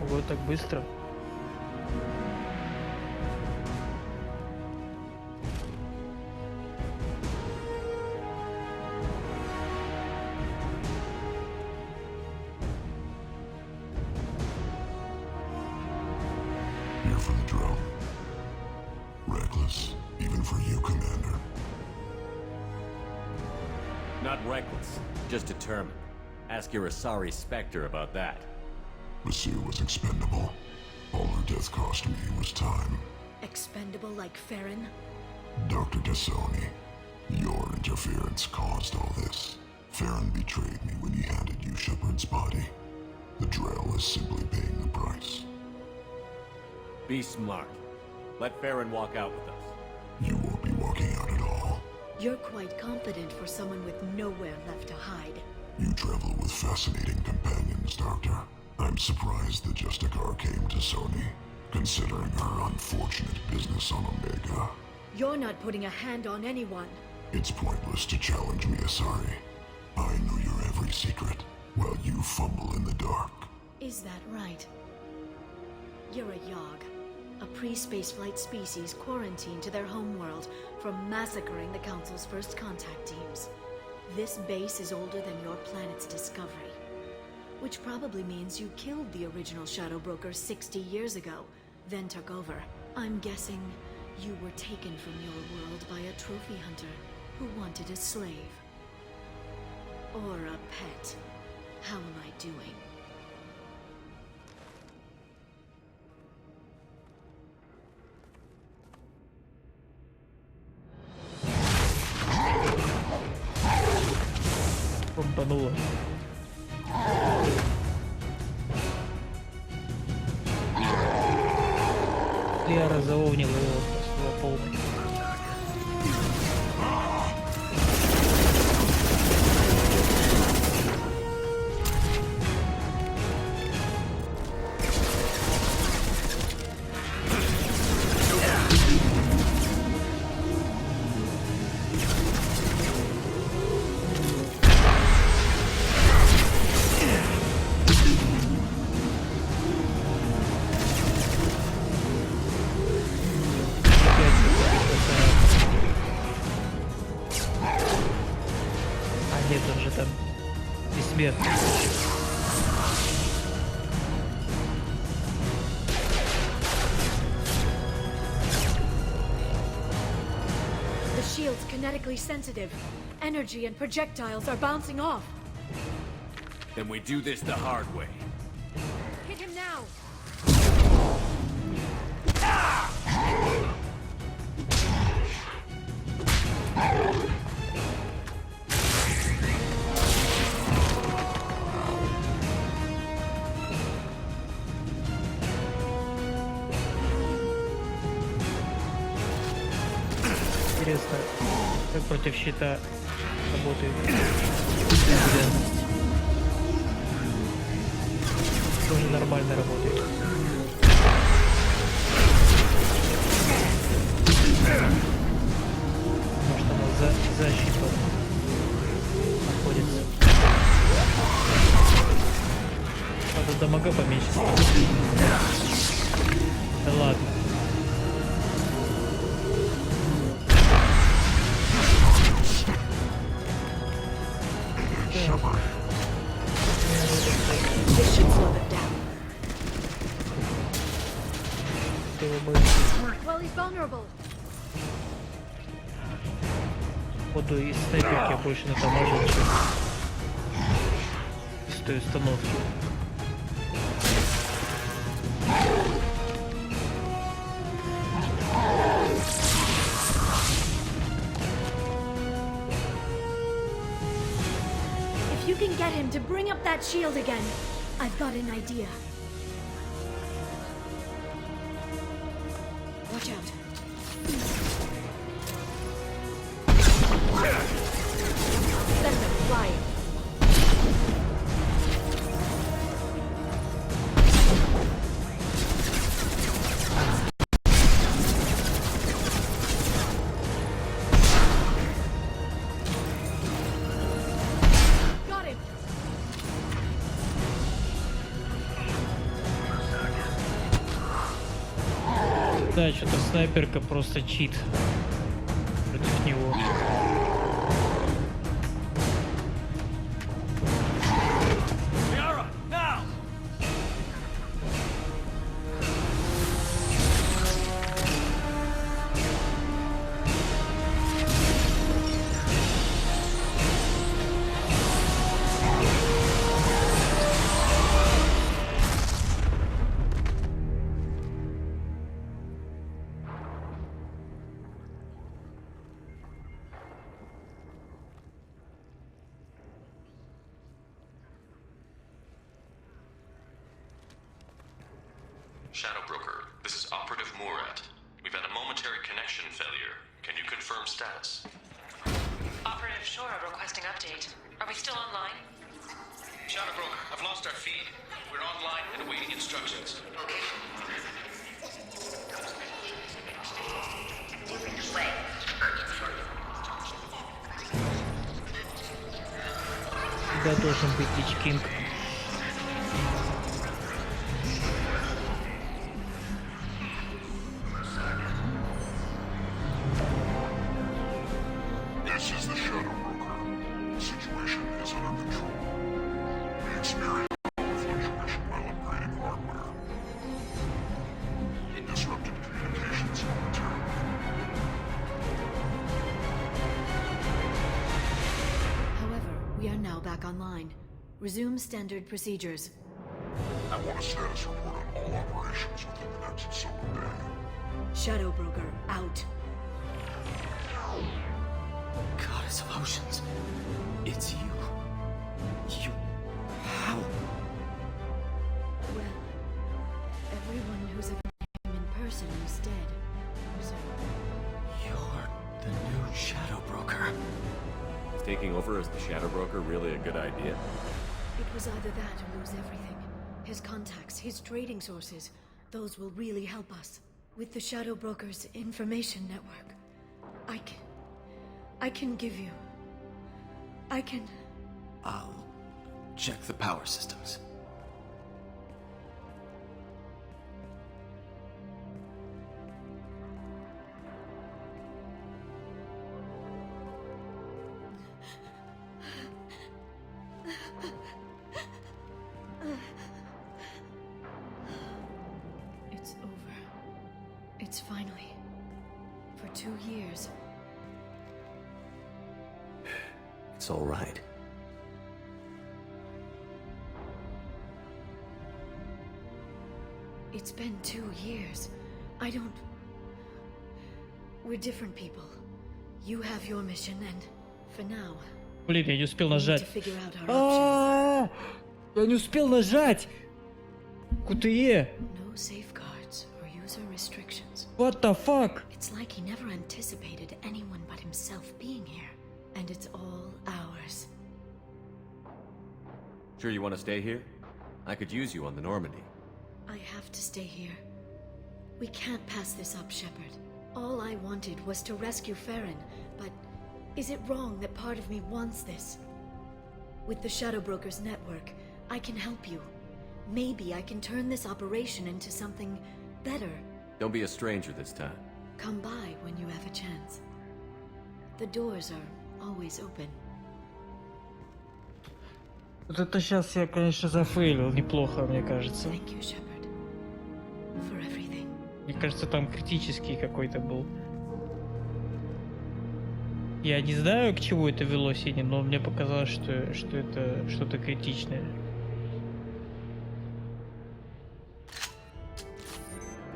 B: Ого, так быстро.
K: for the drill. Reckless, even for you, Commander.
E: Not reckless, just determined. Ask your Asari Spectre about that.
K: Monsieur was expendable. All her death cost me was time.
C: Expendable like Farron?
K: Dr. Tassoni, your interference caused all this. Farron betrayed me when he handed you Shepard's body. The Drell is simply paying the price.
E: Be smart. Let Farron walk out with us.
K: You won't be walking out at all.
C: You're quite confident for someone with nowhere left to hide.
K: You travel with fascinating companions, Doctor. I'm surprised the Justicar came to Sony, considering her unfortunate business on Omega.
C: You're not putting a hand on anyone.
K: It's pointless to challenge me, Asari. I know your every secret, while you fumble in the dark.
C: Is that right? You're a Yogg, a pre-spaceflight species quarantined to their homeworld from massacring the Council's first contact teams. This base is older than your planet's discovery, which probably means you killed the original Shadow Broker 60 years ago, then took over. I'm guessing you were taken from your world by a trophy hunter who wanted a slave. Or a pet. How am I doing?
B: Бомбануло. Я разовнил его по полной. Нет, он же там бессмертный.
C: The shield's kinetically sensitive. Energy and projectiles are bouncing off.
E: Then we do this the hard way.
C: Hit him now!
B: Интересно, как против щита работает. Тоже нормально работает. Может, она за щитом находится. Надо дамага поменьше. Да ладно.
C: This should slow them down. Well, he's vulnerable.
B: Походу из снайперки я больше надамажил, чем из той установки.
C: If you can get him to bring up that shield again, I've got an idea. Watch out. Send them flying. Got him.
B: Да, что-то снайперка просто чит против него.
F: Shadow Broker, this is Operative Murat. We've had a momentary connection failure. Can you confirm status?
G: Operative Shora requesting update. Are we still online?
O: Shadow Broker, I've lost our feed. We're online and awaiting instructions.
B: Да, должен быть Лич Кинг.
K: This is the Shadow Broker. The situation is under control. We experienced fluctuation while upgrading hardware. It disrupted communications momentarily.
C: However, we are now back online. Resume standard procedures.
K: I want a status report on all operations within the next solar day.
C: Shadow Broker out.
J: Goddess of Oceans, it's you. You... how?
C: Well, everyone who's ever met him in person is dead. So...
J: You're the new Shadow Broker.
E: Is taking over as the Shadow Broker really a good idea?
C: It was either that or lose everything. His contacts, his trading sources, those will really help us. With the Shadow Broker's information network, I can give you... I can...
J: I'll check the power systems.
C: It's over. It's finally... For 2 years.
J: It's all right.
C: It's been 2 years. I don't... We're different people. You have your mission, and for now...
B: Блин, я не успел
C: we need
B: нажать.
C: to figure out our options.
B: Я не успел нажать! QTE!
C: No safeguards or user restrictions.
B: What the fuck?
C: It's like he never anticipated anyone but himself being here. And it's all ours.
E: Sure you want to stay here? I could use you on the Normandy.
C: I have to stay here. We can't pass this up, Shepard. All I wanted was to rescue Farron, but is it wrong that part of me wants this? With the Shadow Broker's network, I can help you. Maybe I can turn this operation into something better.
E: Don't be a stranger this time.
C: Come by when you have a chance. The doors are always open.
B: Вот это сейчас я, конечно, зафейлил неплохо, мне кажется.
C: Thank you, Shepard, for everything.
B: Мне кажется, там критический какой-то был. Я не знаю, к чему это вело Сине, но мне показалось, что это что-то критичное.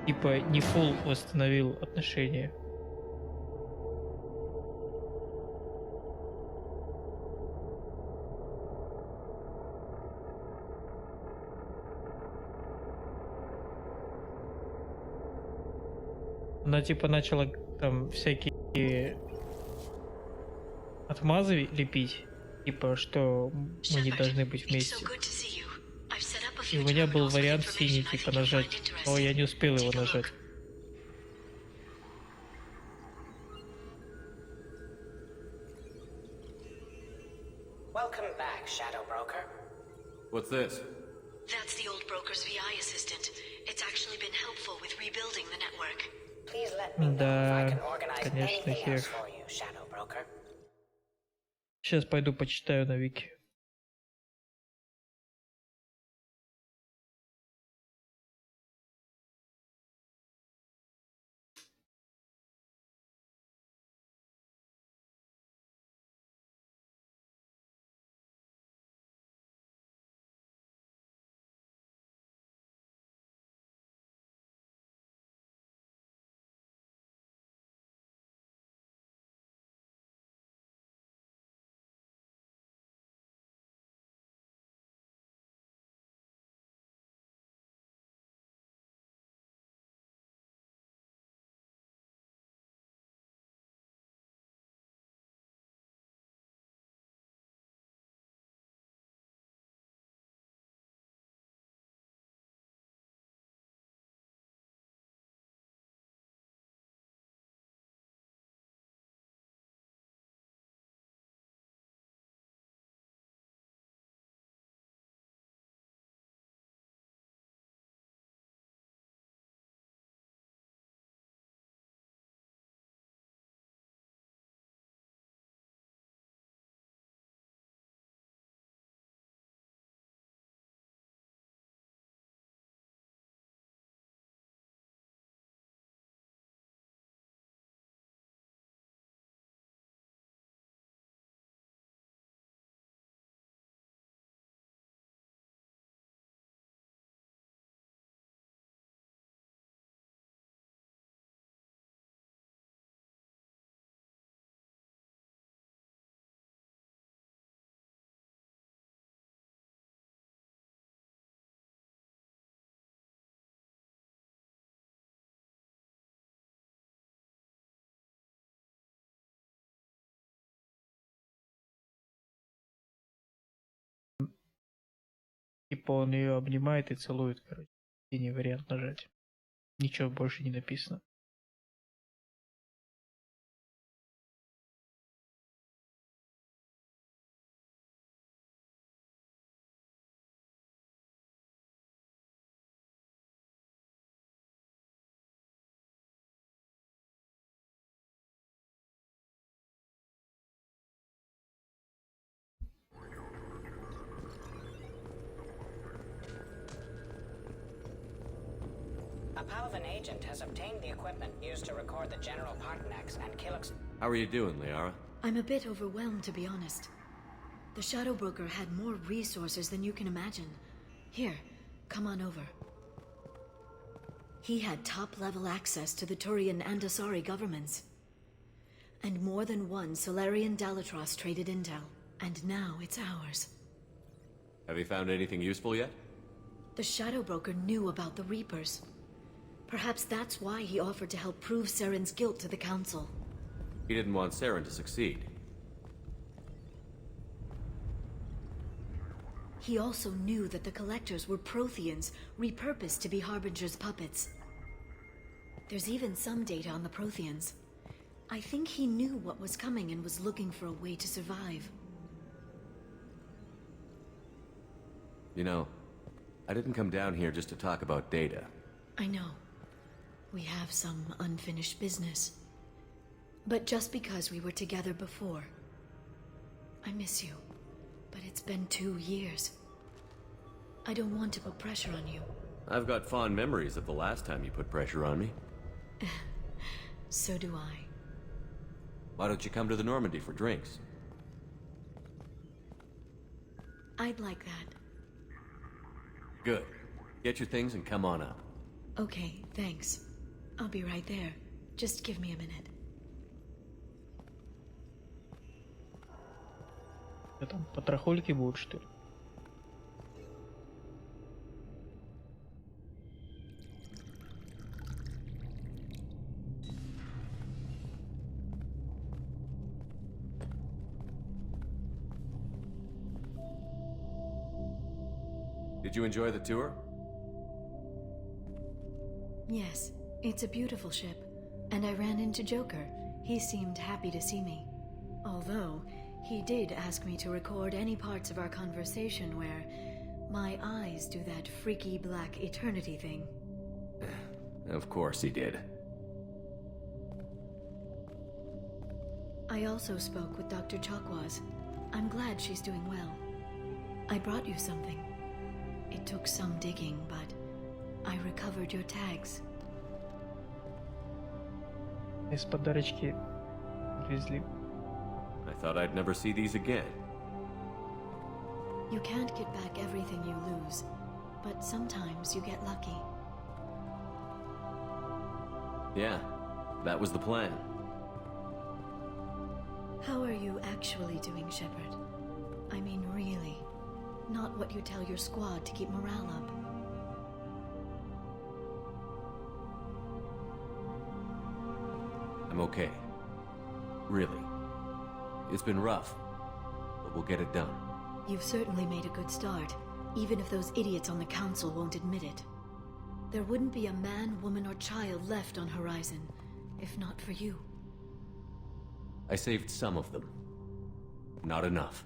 B: Типа не Фул восстановил отношения. Она типа начала там всякие отмазы лепить, типа что мы не должны быть вместе. И у меня был вариант синий типа нажать, но я не успел его нажать.
L: Welcome back, Shadow Broker.
E: What's this?
C: That's the old broker's VI assistant. It's actually been helpful with rebuilding the network.
L: Please let me know if I
B: Да,
L: can organize
B: конечно,
L: anything else
B: хер.
L: for you, Shadow Broker.
B: Сейчас пойду почитаю на Вики. Типа он ее обнимает и целует, короче. Синий вариант нажать. Ничего больше не написано.
L: A Palvan agent has obtained the equipment used to record the General Partenax and Killick's...
E: How are you doing, Liara?
C: I'm a bit overwhelmed, to be honest. The Shadow Broker had more resources than you can imagine. Here, come on over. He had top-level access to the Turian and Asari governments. And more than one Solarian Dalatros traded intel. And now it's ours.
E: Have you found anything useful yet?
C: The Shadow Broker knew about the Reapers. Perhaps that's why he offered to help prove Saren's guilt to the Council.
E: He didn't want Saren to succeed.
C: He also knew that the Collectors were Protheans, repurposed to be Harbinger's puppets. There's even some data on the Protheans. I think he knew what was coming and was looking for a way to survive.
E: You know, I didn't come down here just to talk about data.
C: I know. We have some unfinished business. But just because we were together before, I miss you. But it's been 2 years. I don't want to put pressure on you.
E: I've got fond memories of the last time you put pressure on me.
C: So do I.
E: Why don't you come to the Normandy for drinks?
C: I'd like that.
E: Good. Get your things and come on up.
C: Okay, thanks. I'll be right there. Just give me a minute.
B: Там потрохольки будут, что ли?
E: Did you enjoy the tour?
C: Yes, it's a beautiful ship. And I ran into Joker. He seemed happy to see me. Although, he did ask me to record any parts of our conversation where my eyes do that freaky black eternity thing.
E: Of course he did.
C: I also spoke with Dr. Chakwas. I'm glad she's doing well. I brought you something. It took some digging, but I recovered your tags.
B: Из подарочки привезли.
E: I thought I'd never see these again.
C: You can't get back everything you lose, but sometimes you get lucky.
E: Yeah, that was the plan.
C: How are you actually doing, Shepard? I mean, really. Not what you tell your squad to keep morale up.
E: I'm okay. Really. It's been rough, but we'll get it done.
C: You've certainly made a good start, even if those idiots on the Council won't admit it. There wouldn't be a man, woman, or child left on Horizon, if not for you.
E: I saved some of them. Not enough.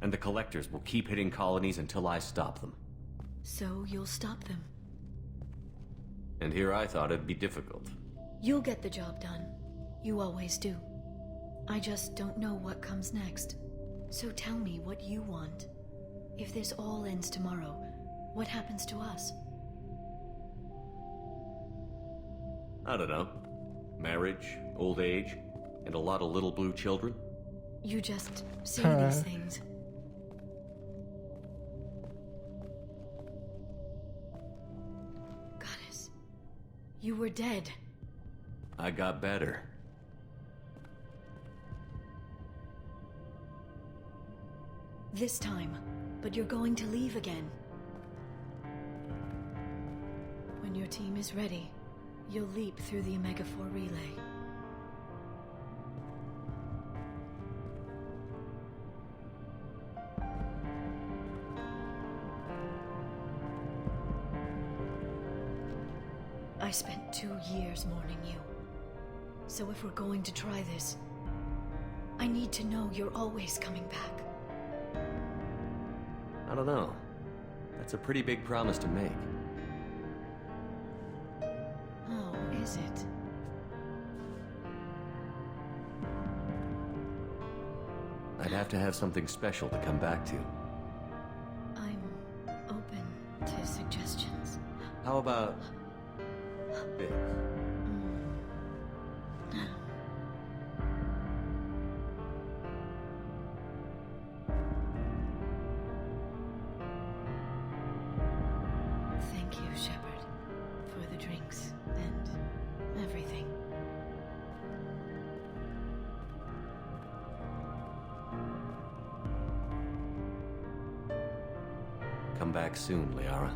E: And the Collectors will keep hitting colonies until I stop them.
C: So you'll stop them.
E: And here I thought it'd be difficult.
C: You'll get the job done. You always do. I just don't know what comes next. So tell me what you want. If this all ends tomorrow, what happens to us?
E: I don't know. Marriage, old age, and a lot of little blue children.
C: You just say these things. Goddess, you were dead.
E: I got better.
C: This time, but you're going to leave again. When your team is ready, you'll leap through the Omega-4 relay. I spent 2 years mourning you. So if we're going to try this, I need to know you're always coming back.
E: I don't know. That's a pretty big promise to make.
C: Oh, is it?
E: I'd have to have something special to come back to.
C: I'm open to suggestions.
E: How about this?
C: Thank you, Shepard, for the drinks and everything.
E: Come back soon, Liara.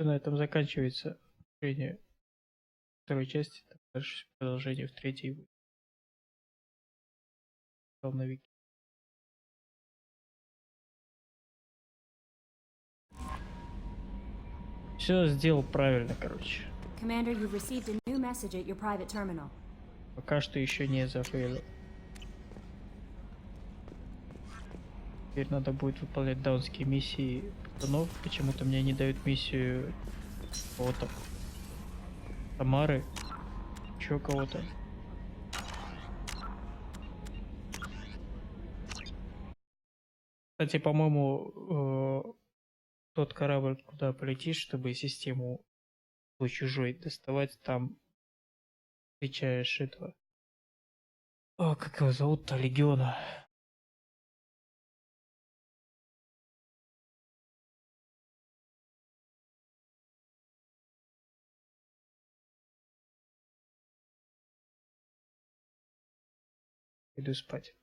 B: На этом заканчивается продолжение второй части. Дальше продолжение в третьей будет. На вики. Все сделал правильно, короче.
M: Commander, you've received a new message at your private terminal.
B: Пока что еще не зафейлил. Теперь надо будет выполнять даунские миссии пацанов. Почему-то мне не дают миссию кого-то. Тамары. Еще кого-то. Кстати, по-моему, тот корабль, куда полетишь, чтобы систему чужой доставать, там встречаешь этого. О, как его зовут-то? Легиона. Иду спать.